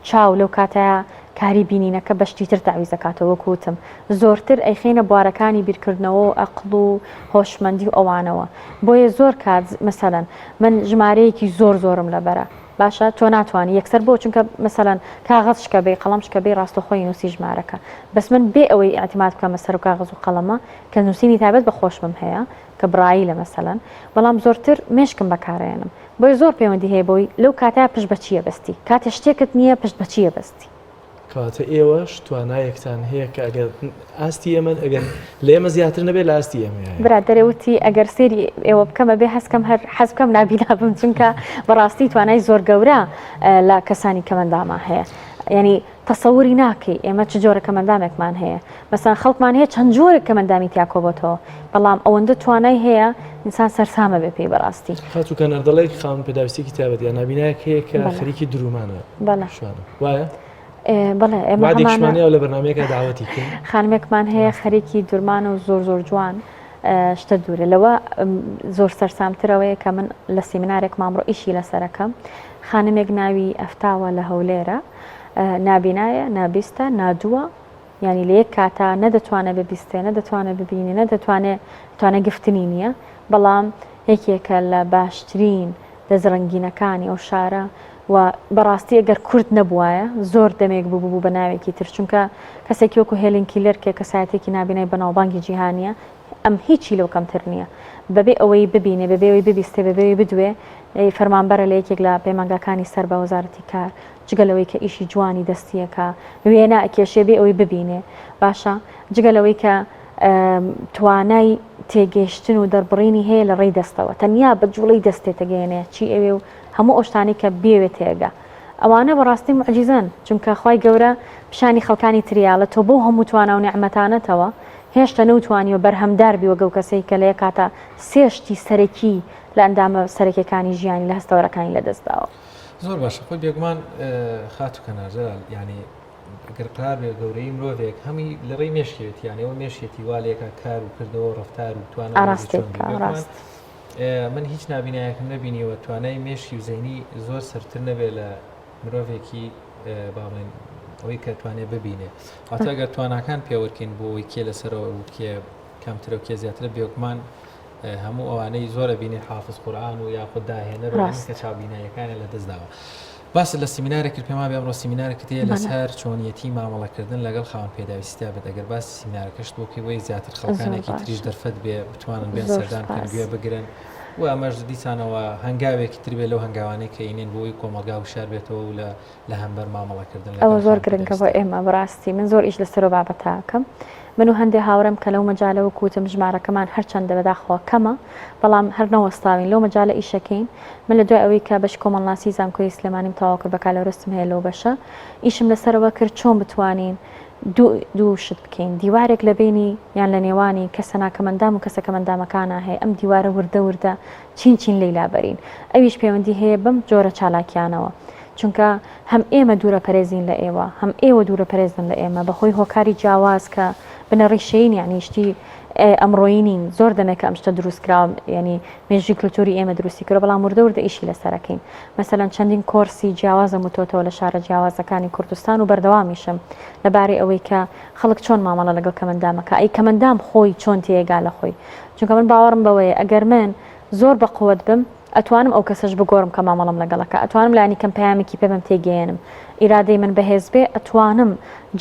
چاو لەو کاتەیە کاری بینینەکە بەشتی تر تعویز دەکاتەوە وەکوتم زۆرتر ئەیخێنە بوارەکانی بیرکردنەوە و ئەقڵ و هۆشمەندی و ئەوانەوە بۆیە زۆر کات مەسەلەن من ژمارەیەکی زۆرم لەبەرە باشە تۆ ناتوانانی یەکسەر بۆ چونکە مەسەلەن کاغەز شکە بێ قەڵەم شکە بێ ڕاستەخۆی نووسی ژمارەکە بەس من بێ ئەوەی ئاعتیماد بکەم بەسەر و کاغەز و قەڵەمە کە نووسینی تایبەت بە خۆشمم هەیە کە برایلە مەسەلەن بەڵام زۆرتر مێشکم بەکارێنم بۆیە زۆر پەیوەندی هەیە بۆی لەو کاتە پشت بە چیە بەستی کاتێ شتێکت نییە پشت بە چیە بەستی کاتە ئێوەش توانایەکتان هەیە کە ئەگەر ئاستی ئێمە ئەگەر لە ئێمە زیاتر نەبێت لە ئاستی ئێمە برادەرێوتی ئەگەر سێری ئێوە بکەمە بێ هەستکەم هەر حەز بکەم نابینا بم چونکە بەڕاستی توانای زۆر گەورە لە کەسانی کەمەنداما هەیە یعنی تەسەوری ناکەی ئێمە چ جۆرە کەمەندامێکمان هەیە مەسەن خەڵکمان هەیە چەند جۆرە کەمەندامی تیاکۆبەتەوە بەڵام ئەوەندە توانای هەیە ئینسان سەرسامە بێ پێی بەڕاستی خاتووکە نەردەڵێک خاوەن پێداویستێکی تایبەت یان نابینایەک هەیە کە خەریکی درومانە وایە بەڵێ ئێمە لە بەرنامەیەکە داوەتی خانمێکمان هەیە خەریکی دوورمانە و زۆر جوان شتە دوورە لەوە زۆر سەرسامترەوەیە کە من لە سیمینارێک مامڕۆ ئیشی لەسەرەکەم خانمێک ناوی ئەفتاوە لە هەولێرە نابینایە نابیستە نادووە ینی لە یەک کاتە نەدەتوانێت ببیستێ نەدەتوانێت ببینی نەدەتوانێت گفتنی نییە بەڵام یەکێکە لە باشترین دەزڕنگینەکانی ئەو شارە و بەڕاستی ئەگەر کورد نەبووایە زۆر دەمێک بوو بە ناوێکی تر چونکە کەسێکی وەکو هێلن کیلەرکێ کەسایەتێکی نابینای بەناوبانگی جیهانیە ئەم هیچی لەو کەمتر نییە بەبێ ئەوەی ببینێ بەبێەوەی ببیستێ بەبێەوەی بدوێ فەرمانبەرە لە یەکێک لە پەیمانگاکانی سەر بە وەزارەتی کار جگەلەوەی کە ئیشی جوانی دەستیەکە وێنە ئەکێشێ بێ ئەوەی ببینێ باشە جگەلەوەی کە توانای تێگەیشتن و دەربڕینی هەیە لە ڕێی دەستەوە تەنیا بە جوڵەی دەستێتەگەێنێ چی ئەوێ و هەموو ئەوشتانی کە بێوێت تێگە ئەوانە بەڕاستی معجیزەن چونکە خی گەورە پیشانی خەڵکانی تریاڵە تۆ بۆ هەموو توانە و نعمەتانەتەوە هێشتا نەوتوانی و بەرهەمدار بی وەگەڵ کەسەی کە لە کاتە سێشتی سەرەکی لە ئەندامە سەرەکیەکانی ژیانی لە هەستەوەرەکانی لەدەستداوە زۆر باشە خۆی بێگومان خاتووکە ناژەل ینی ئەگەر قرار بێ گەورەی مرۆڤێک هەمی لە ڕێی مێشکێت یانەوە مێشێتی والێکە کار و کردەوە ڕفتار و توانە من هیچ نابینایەکم نەبینیەوە توانای مێشی و زەینی زۆر سەرتر نەبێت لە مرۆڤێکی باڵێن ئەوەی کە توانێت ببینێ ئەگەر تواناکان پێوەرکەین بۆ ئەوەی کێ لەسەرەوە و کێ کەمترە و کێ زیاترە بێگومان هەموو ئەوانەی زۆرە بینێ حافظ قورئان و یاخود داهێنەر کە چاوبینایەکانە لە دەستداوە باس لە سیمینارێکی پێما بێ ئەمڕۆ سیمینارێکت هەیە لەسەر چۆنیەتی مامەڵەکردن لەگەڵ خاوەن پێداویستی بێت ئەگەر باسی سیمینارەکەشت بۆ پێی وەی زیاتر خەڵکانێکی تریش دەرفەت بێ بتوانن بێن سەردان کەن گوێ بگرن و ئەمەش دیسانەوە هەنگاوێکی تر بێت لەو هەنگاوانەی کە ئینێن بۆی کۆمەلگا و شار بێتەوە و لە هەمبەر مامەڵەکردن ئەوە زۆر گرنگە بۆ ئێمە بڕاستی من زۆر ئیش لەسەر و بابەتاکەم من و هەندێک هاوڕێم کە لەو مەجالەوە کوتم ژمارەکەمان هەرچەندە بەداخەوە کەمە بەڵام هەر نەوەستاوین لەو مەجالە ئیشەکەین من لە دوای ئەوەی کە بەش کۆمەڵناسی زانکۆی سلێمانیم تەواو کرد بە کالەوەرستم هەیە لەو بەشە ئیشم لەسەرەوە کرد چۆن بتوانین دوو شت بکەین دیوارێک لە بینی یان لە نێوانی کەسە ناکەمەندام و کەسە کەمەندامەکانە هەیە ئەم دیوارە وردە چین لەیلا بەرین ئەویش پەیوەندی هەیە بەم جۆرە چالاکیانەوە چونکە هەم ئێمە دوورە پەرێزین لە ئێوە هەم ئێوە دوورە پەرێزن لە ئێمە بەخۆی هۆکاری جیاواز کە بنەڕیشەین یعنی شتی ئەمڕۆیی نین زۆر دەمێک ئەم شتە دروستکراوە ینی مێژوی کللتوری ئێمە دروستی کرد بەڵام وردە ئیشی لەسەرەکەین مەسەلەن چەندین کۆرسی جیاوازە وتۆتەوە لە شارە جیاوازەکانی کوردستان و بەردەوامیشم لەبارەی ئەوەی کە خەڵک چۆن مامەڵە لەگەڵ کەمەندامەکە ئەی کەمەندام خۆی چۆن تێگا لە خۆی چونکە من باوەڕم بەوەیە ئەگەر من زۆر بە قووەت بم ئەتوانم ئەو کەسەش بگۆڕم کە مامەڵم لەگەڵەکە ئەتوانم لانی کەم پەیامێکی پێ بم تێگەێنم ئیرادەی من بەهێز بێ ئەتوانم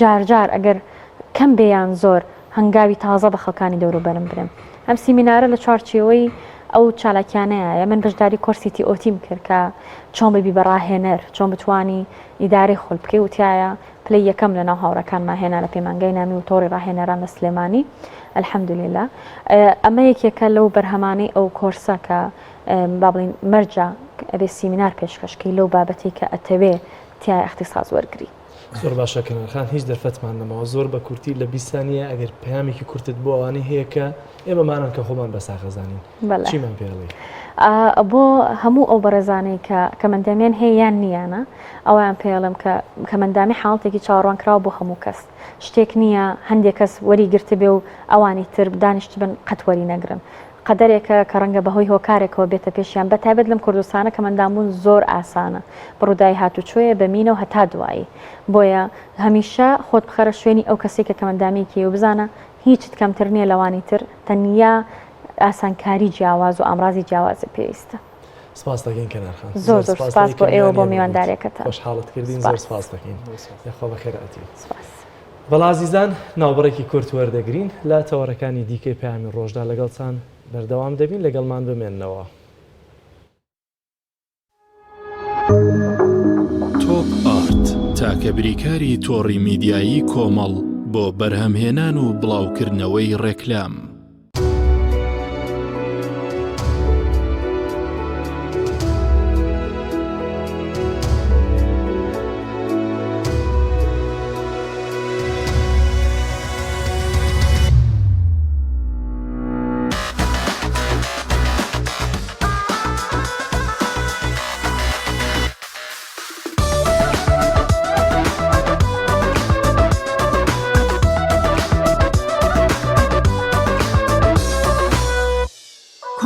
جار ئەگەر کەم بێیان زۆر هەنگاوی تازە بە خەڵکانی دەوروبەرم برم ئەم سیمینارە لە چوارچێوەی ئەو چالاکیانەیە من بەشداری کۆرسی تیئۆتیم کرد کە چۆن ببی بەڕاهێنەر چۆن بتوانی ئیدارەی خۆل بکەی وتیایە پلەی یەکەم لە ناو هاوڕەکانمان هێنا لە پەیمانگای نامی و تۆڕی ڕاهێنەران لە سلێمانی الحەمدولێلا ئەمە یەکێکە لەو بەرهەمانەی ئەو کۆرسە کە با بڵین مەرجە ئەبێ سیمینار پێشکەشکەی لەو بابەتی کە ئەتەوێ تیای اختصاص وەرگری زۆر باشە کەنارخان هیچ دەرفەتمان نەماوە زۆر بە کورتی لە 20 سانیە ئەگەر پەیامێکی کورتت بۆ ئەوانەی هەیە کە ئێمەمانن کە خۆمان بەسا خەزانین چیمان پێڵێ بۆ هەموو ئەو بەڕێزانەی کە کەمەندامیان هەیە یان نیانە ئەویان پێڵم کە کەمەندامی حاڵتێکی چاوەڕوانکراوە بۆ هەموو کەس شتێک نییە هەندێک کەس وەریگرتە بێ و ئەوانی تر دانیشت بن قەت وەری نەگرن قەدەرێکە کە ڕەنگە بەهۆی هۆکارێکەوە بێتە پێشیان بەتایبەت لەم کوردستانە کەمەندامبوون زۆر ئاسانە بڕوودای هاتوچۆیە بەمینە و هەتا دوایی بۆیە هەمیشە خۆت بخەرە شوێنی ئەو کەسێک کە کەمەندامێکی و بزانە هیچت کەمتر نییە لەوانی تر تەنیا ئاسانکاری جیاواز و ئامرازی جیاوازە پێویستە سپاس دەکەین کەنارخان زۆر سپاس بۆ ئێوە بۆ میواندارێکەکە خۆشحاڵت کردین زۆر سپاس دەکەین یاخوا بەخێرهاتی بەڵا عزیزان ناوبڕێکی کورت وەردەگرین لە تەوەرەکانی دیکەی پەیامی ڕۆژدا لەگەڵتان بەردەوام دەبین لەگەڵمان بمێننەوە تۆپ ئارت تاکە بریکاری تۆڕی میدیایی کۆمەڵ بۆ بەرهەمهێنان و بڵاوکردنەوەی ڕێکلام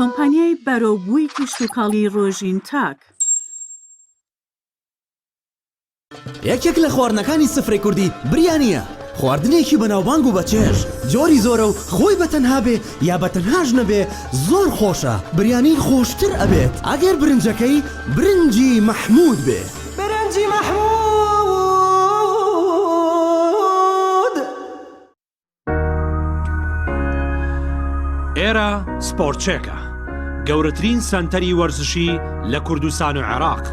کۆمپانیای بەرەوبووی کشتتوکاڵی ڕۆژین تاک یەکێک لە خواردنەکانی سفرەی کوردی بریانیە خواردنێکی بەناوبانگ و بەچێژ جۆری زۆرە و خۆی بەتەنها بێ یا بەتەنهاش نەبێ زۆر خۆشە بریانی خۆشتر ئەبێت ئەگەر برنجەکەی برنجی مەحموود بێ برنجی مەحموود ئێرە سپۆرتچێکە گەورەترین سەنتەری وەرزشی لە کوردستان و عێراق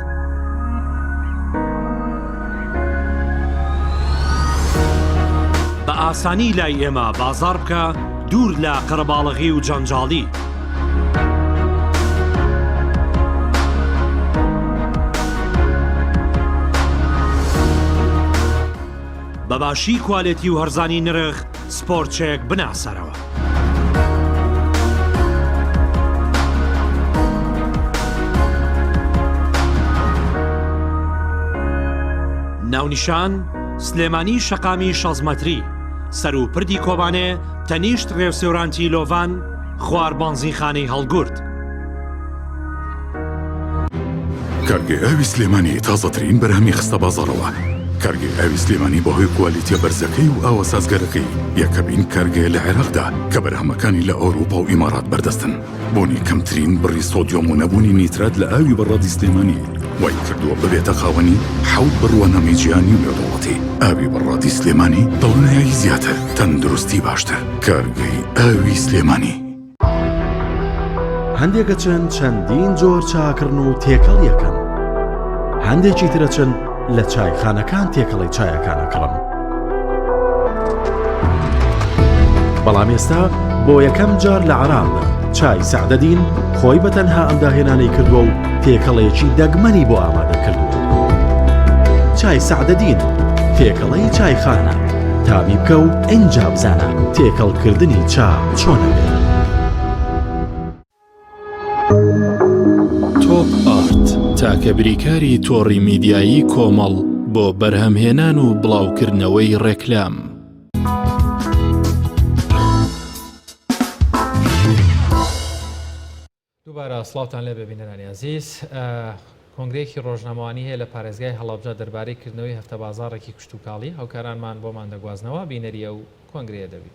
بە ئاسانی لای ئێمە بازار بکە دوور لە قەرەباڵغی و جەنجاڵی بەباشی کوالێتی و هەرزانی نرخ سپۆرتچێک بناسەرەوە ناونیشان سلێمانی شەقامی 6 مەتری سەر و پردی کۆبانێ تەنیشت ڕێوسێورانتی لۆڤان خوار بانزینخانەی هەڵگورد کارگەی ئاوی سلێمانی تازەترین بەرهەمی خستە بازاڕەوە کارگەی ئاوی سلێمانی بەهۆی کوالیتیە بەرزەکەی و ئاوە سازگەرەکەی یەکەمین کارگەیە لە عێراقدا کە بەرهەمەکانی لە ئەوروپا و ئیمارات بەردەستن بۆنی کەمترین بڕی سۆدیۆم و نەبوونی نیترات لە ئاوی بەڕادی سلێمانی وای کردووە ببێتە خاوەنی 7 بڕوانەمی جیهانی و نێودەوڵەتی ئاوی بەڕادی سلێمانی دڵنیایی زیاتر تەندروستی باشتر کارگەی ئاوی سلێمانی هەندێکە چەندین جۆر چاکردن و تێکەڵ یەکەن. هەندێکی ترە چن لە چایخانەکان تێکەڵی چایەکانەکڕن. بەڵام ئێستا بۆ یەکەم جار لە عێراقدا چای سەعدەدین خۆی بە تەنها ئەم داهێنانەی کردووە و تێکەڵەیەکی دەگمەنی بۆ ئامادە کردووە. چای سەعدەدین تێکەڵەی چایخانە تابی بکە و ئەنجا بزانە تێکەڵکردنی چا چۆنە بێت. تۆپ ئارت تاکە بریکاری تۆڕی میدیایی کۆمەڵ بۆ بەرهەمهێنان و بڵاوکردنەوەی ڕێکلام. دووبارە سڵاوتان لێ ببینەرانی عەزیز. کۆنگرەیەکی ڕۆژنامەوانی هەیە لە پارێزگای هەڵەبجە دەربارەی کردنەوەی هەفتە بازاڕێکی کشتتوکاڵی هاوکارانمان بۆمان دەگوازنەوە بینەریە و کۆنگرەیە دەبی.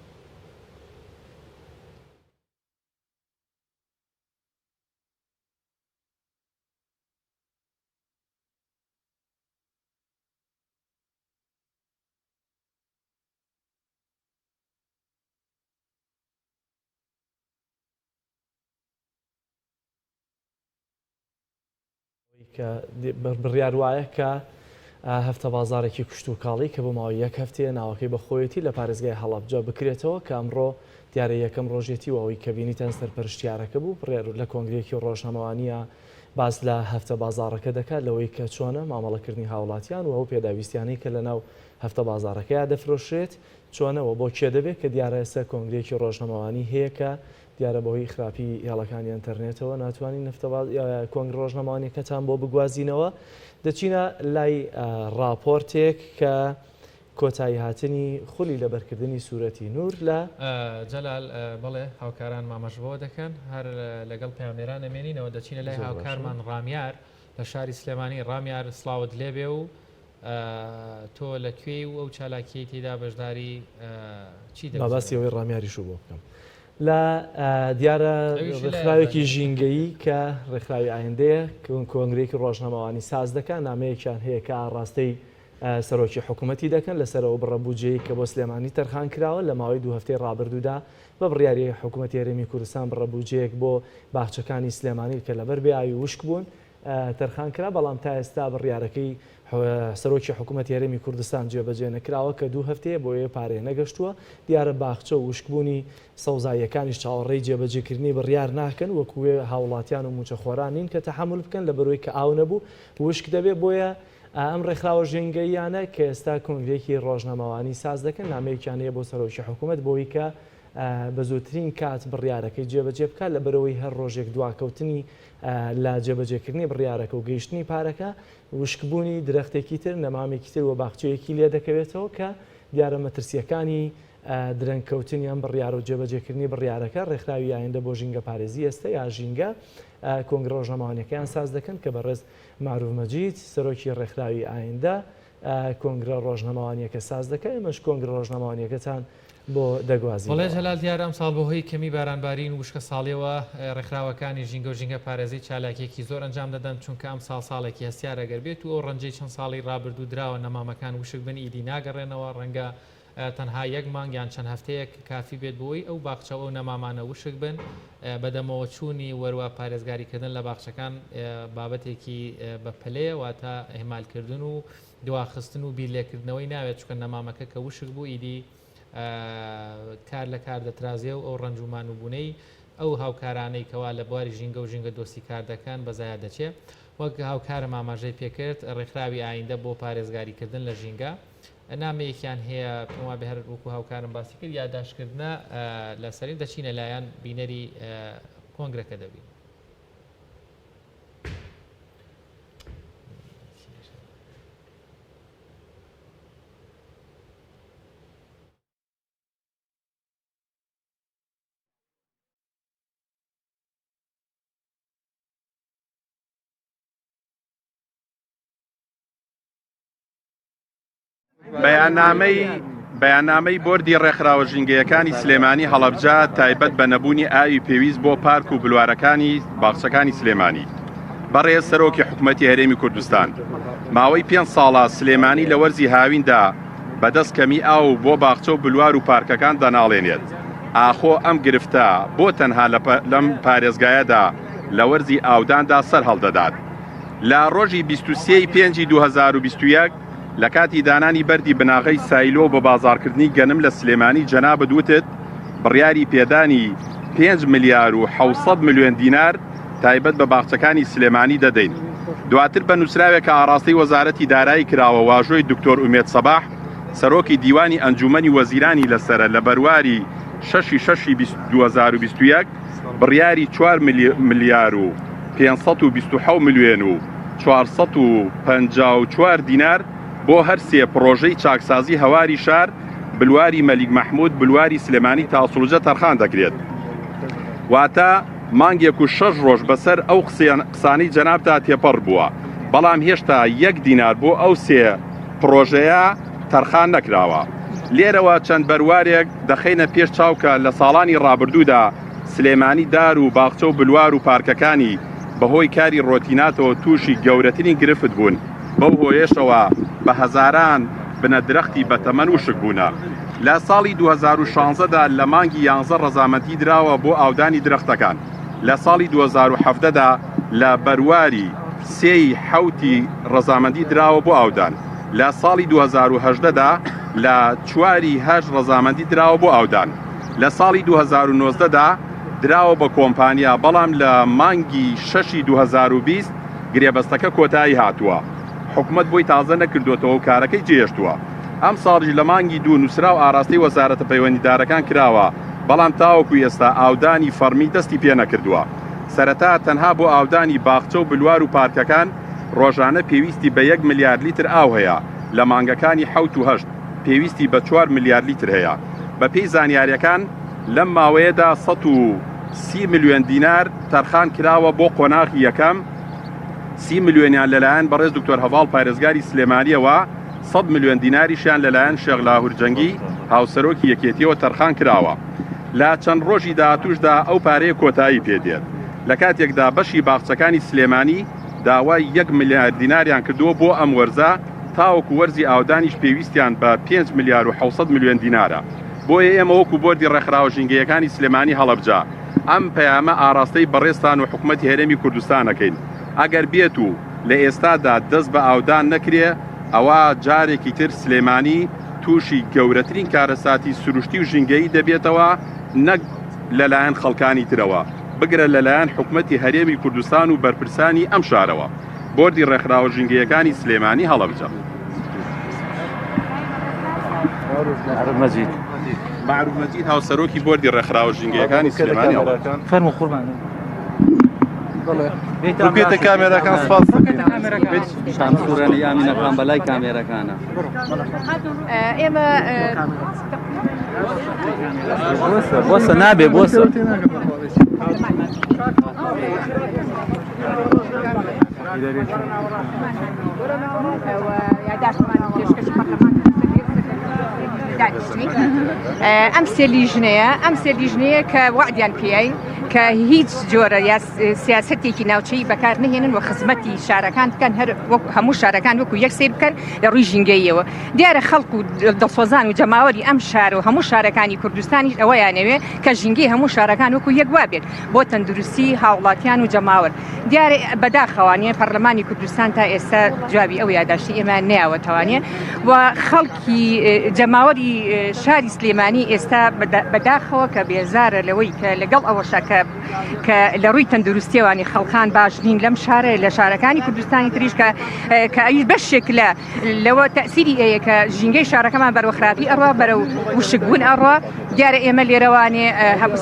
کە بڕیار وایە کە هەفتە بازارێکی کشتتوکاڵی کە بۆ ماوەی یەک هەفتەیە ناوەکەی بەخۆیەتی لە پارێزگای هەڵەبجە بکرێتەوە کە ئەمڕۆ دیارە یەکەم ڕۆژێتی و ئەوەی کە بینیتەن سەرپەرشتیارەکە بوو بڕێر لە کۆنگرێکی ڕۆژنامەوانیە باز لە هەفتە بازارەکە دەکات لەوەی کە چۆنە مامەڵەکردنی هاوڵاتیان و ئەو پێداویستیانەی کە لەناو هەفتە بازارەکەیان دەفرۆشرێت چۆنەوە بۆ کێ دەبێت کە دیارە ئێستا کۆنگرێکی ڕۆژنامەوانی هەیە کە دیارە بەهۆی خراپی هێڵەکانی ئینتەرنێتەوە ناتوانین کۆنگرە ڕۆژنامەوانیەکەتان بۆ بگوازینەوە. دەچینە لای راپۆرتێک کە کۆتایی هاتنی خولی لە بەرکردنی سوورەتی نور لە جەلال بڵێ هاوکاران مامەژبەوە دەکەن هەر لەگەڵ پەیامێران ئەمێنینەوە دەچینە لای هاوکارمان ڕامیار لە شاری سلێمانی. ڕامیار سڵاوت لێبێ و تۆ لەکوێی و ئەو چالاکیی تێدا بەشداری چی باسی ئەوەی ڕامیاریش بۆ بکەم لە دیارە ڕێکخراوێکی ژینگەیی کە ڕێکخراوی ئایندەیە کۆنگرێکی ڕۆژنامەوانی ساز دەکەن نامەیەکیان هەیە کە ڕاستەی سەرۆکی حکوومەتی دەکەن لەسەرەوە بڕەبوجەیە کە بۆ سلێمانی تەرخان کراوە لە ماوەی 2 هەفتەی ڕابردوودا بە بڕیاری حکوومەتی هەرێمی کوردستان بڕەبوجەیەک بۆ باخچەکانی سلێمانی کە لەبەر بێ ئاوی وشک بوون تەرخان کرا. بەڵام تا ئێستا بڕیارەکەی سەرۆکی حکوومەتی هەرێمی کوردستان جێبەجێ نەکراوە کە 2 هەفتەیە بۆیە پارێ نەگەشتووە. دیارە باخچە و وشکبوونی سەوزاییەکانیش چاوەڕێی جێبەجێکردنی بڕیار ناکەن وەکوێ هاوڵاتیان و موچەخۆرانین کە تەحمل بکەن لە بەرۆی کە ئاو نەبوو وشک دەبێت. بۆیە ئەم ڕێکخراوە ژێنگەیانە کە ئێستا کۆنگرێکی ڕۆژنامەوانی ساز دەکەن نامەیەکیان هەیە بۆ سەرۆکی حکوومەت بۆی کە بە زووترین کات بڕیارەکەی جێبەجێ بکات لە بەرەوەی هەر ڕۆژێک دواکەوتنی لە جێبەجێکردنی بڕیارەکە و گەیشتنی پارەکە وشکبوونی درەختێکی تر نەمامێکی تر و باخچەیەکی لێ دەکەوێتەوە کە دیارە مەترسیەکانی درەنگکەوتنی ئەم بڕیار و جێبەجێکردنی بڕیارەکە ڕێکخراوی ئایندە بۆ ژینگە پارێزی ئێستا یا ژینگە کۆنگرە ڕۆژنامەوانیەکەیان ساز دەکەن کە بەڕێز معروف مەجید سەرۆکی ڕێکخراوی ئایندە کۆنگرە ڕۆژنامەوانیەکە ساز دەکەن. ئێمەش کۆنگرە ڕۆژنامەوانیەکەتان بۆ دەگوازی. بەڵێ جەلال دیارە ئەم ساڵ بەهۆی کەمی بارانبارین و وشکە ساڵیەوە ڕێکخراوەکانی ژینگە و ژینگە پارێزی چالاکیێکی زۆر ئەنجام دەدەن چونکە ئەم ساڵێکی هەستیارەگەر بێت و ئەو ڕەنجەی چەند ساڵی ڕابردوو دراوە نەمامەکان وشک بن ئیدی ناگەڕێنەوە ڕەنگە تەنها یەک مانگ یان چەند هەفتەیەک کافی بێت بۆی ئەو باخچە و نەمامانە وشک بن. بەدەمەوە چوونی وەروە پارێزگاریکردن لە باخچەکان بابەتێکی بەپلەیە واتە ئێمالکردن و دواخستن و بیرلێکردنەوەی ناوێت چکە نەمامەکە کە وشک بوو ئیدی کار لە کار دەترازێ و ئەو ڕەنجومان و بوونەی ئەو هاوکارانەی کەوا لە بواری ژینگە و ژینگە دۆستی کار دەکەن بەزایە دەچێت. وەک هاوکارە ماماژەی پێکرد ڕێکخراوی ئایندە بۆ پارێزگاریکردن لە ژینگە نامەیەکیان هەیە پێما بە هەر وەکو هاوکارم باسی کرد یادداشتکردنە لەسەری دەچینە لایەن بینەری کۆنگرەکە دەبین. بەیاننامەی بۆردی ڕێکخراوە ژینگەیەکانی سلێمانی هەڵەبجە تایبەت بە نەبوونی ئاوی پێویست بۆ پارک و بلوارەکانی باخچەکانی سلێمانی. بەڕێز سەرۆکی حکوومەتی هەرێمی کوردستان ماوەی 5 ساڵە سلێمانی لە وەرزی هاویندا بەدەست کەمی ئاو بۆ باخچە و بلوار و پارکەکان دەناڵێنێت. ئاخۆ ئەم گرفتە بۆ تەنها لەم پارێزگایەدا لە وەرزی ئاوداندا سەر هەڵدەدات. لە ڕۆژی 23/5/2021 لە کاتی دانانی بەردی بناغەی سایلۆ بە بازارکردنی گەنم لە سلێمانی جەنابەت وتت بڕیاری پێدانی 5 ملیار و 700 میلیۆن دینار تایبەت بە باخچەکانی سلێمانی دەدەین. دواتر بە نووسراوێکە ئاڕاستی وەزارەتی دارایی کراوە واژۆی دکتۆر ئومێد سەباح سەرۆکی دیوانی ئەنجومەنی وەزیرانی لەسرە لە بەرواری 6/6/2021 بڕیاری 4 ملیار و 527 میلیۆن و 454 دینار بۆ هەر سێ پرۆژەی چاکسازی هەواری شار بلواری مەلیک مەحموود بلواری سلێمانی تاسڵوجە تەرخان دەکرێت. واتە مانگێک و 6 ڕۆژ بەسەر ئەو قسانەی جەنابتا تێپەڕ بووە، بەڵام هێشتا 1 دینار بۆ ئەو سێ پرۆژەیە تەرخان نەکراوە. لێرەوە چەند بەروارێک دەخینە پێش چاوکە لە ساڵانی ڕابردوودا سلێمانی دار و باخچە و بلوار و پارکەکانی بەهۆی کاری ڕۆتیناتەوە تووشی گەورەترین گرفت بوون. بەو هۆیشەوە بە هەزاران بنەدرەختی بەتەمەن وشک بوونە. لە ساڵی 2016دا لە مانگی 11 ڕەزامەندی دراوە بۆ ئاودانی درەختەکان. لە ساڵی 2017دا لە بەرواری 3/7 ڕەزامەندی دراوە بۆ ئاودان. لە ساڵی 2018دا لە 4/8 ڕەزامەندی دراوە بۆ ئاودان. لە ساڵی 2019دا دراوە بە کۆمپانیا، بەڵام لە مانگی 6 2020 گرێبەستەکە کۆتایی هاتووە. حکومت بۆی تازە نەکردوێتەوە و کارەکەی جێشتووە. ئەم ساڵژ لە مانگی 2 نووسرا و ئاڕاستی وەزارەتە پەیوەندیدارەکان کراوە، بەڵام تاوەکو ئێستا ئاودانی فەرمی دەستی پێ نەکردووە. سەرەتا تەنها بۆ ئاودانی باخچە و بلوار و پارکەکان ڕۆژانە پێویستی بە 1 ملیار لیتر ئاو هەیە، لە مانگەکانی 7 و 8 پێویستی بە 4 ملیار لیتر هەیە. بە پێی زانیاریەکان لەم ماوەیەدا 130 میلیۆن دینار تەرخان کراوە بۆ قۆناغی یەکەم، 30 میلیۆنیان لەلایەن بەڕێز دکتۆر هەڤاڵ پارێزگاری سلێمانیەوە، 100 میلیۆن دیناریشیان لەلایەن شێخ لاهور جەنگی هاوسەرۆکی یەکێتیەوە تەرخان کراوە. لە چەند ڕۆژی داهاتووشدا ئەو پارەیە کۆتایی پێدێت. لە کاتێکدا بەشی باخچەکانی سلێمانی داوای 1 ملیار دیناریان کردووە بۆ ئەم وەرزە، تاوەکو وەرزی ئاودانیش پێویستیان بە 5 ملیار و 700 میلیۆن دینارە. بۆیە ئێمە وەکو بۆردی ڕێکخراوە ژینگەیەکانی سلێمانی هەڵەبجا ئەم پەیامە ئاراستەی بەڕێستان و حکوومەتی هەرێمی کوردستانەکەین. ئەگەر بێت و لە ئێستادا دەست بە ئاودان نەکرێ، ئەوە جارێکی تر سلێمانی تووشی گەورەترین کارەساتی سروشتی و ژینگەیی دەبێتەوە، نەک لەلایەن خەڵکانی ترەوە، بگرە لەلایەن حکوومەتی هەرێمی کوردستان و بەرپرسانی ئەم شارەوە. بۆردی ڕێکخراوە ژینگەیەکانی سلێمانی هەڵەبجە. معروف مەجید هاوسەرۆکی بۆردی ڕێکخراوە ژینگەیەکانی سلێمانی فەرمو قوربان بێتە کامێرەکان سپاس شانسوورانی ئامینەکان بەلای کامێرەکانە. ئێمە بۆسە نابێ بۆسە ئەم سێلیژنەیە کە وعدیان پێین کە هیچ جۆرە سیاسەتێکی ناوچەی بەکار نهێنن و خزمەتی شارەکان بکەن، هەر هەموو شارەکان وەکو یەکسێر بکەن لە ڕووی ژینگەیەوە. دیارە خەڵک و دڵسۆزان و جەماوەری ئەم شار و هەموو شارەکانی کوردستانی ئەوەیانەوێ کە ژینگەی هەموو شارەکان وەکو یەک وا بێت بۆ تەندروستی هاوڵاتیان و جەماوەر. دیارە بەداخەوانێ پەرلەمانی کوردستان تا ئێستا جوابی ئەو یادداشتی ئێمە نەیاوەتەوانێ و خەڵکی جەماوەری شاری سلێمانی ئێستا بەداخەوە کە بێزارە لەوەی کە لەگەڵ ئەوەشە کە لە ڕووی تەندروستیێوانی خەڵکان باش نین لەم شارە لە شارەکانی کوردستانی تریش کە ئەویش بەشێک لەوە تەسیری ئەیە کە ژینگەی شارەکەمان بەرەوخراپی ئەڕوا بەرە و وشکبوون ئەڕوا. دیارە ئێمە لێرەوانێ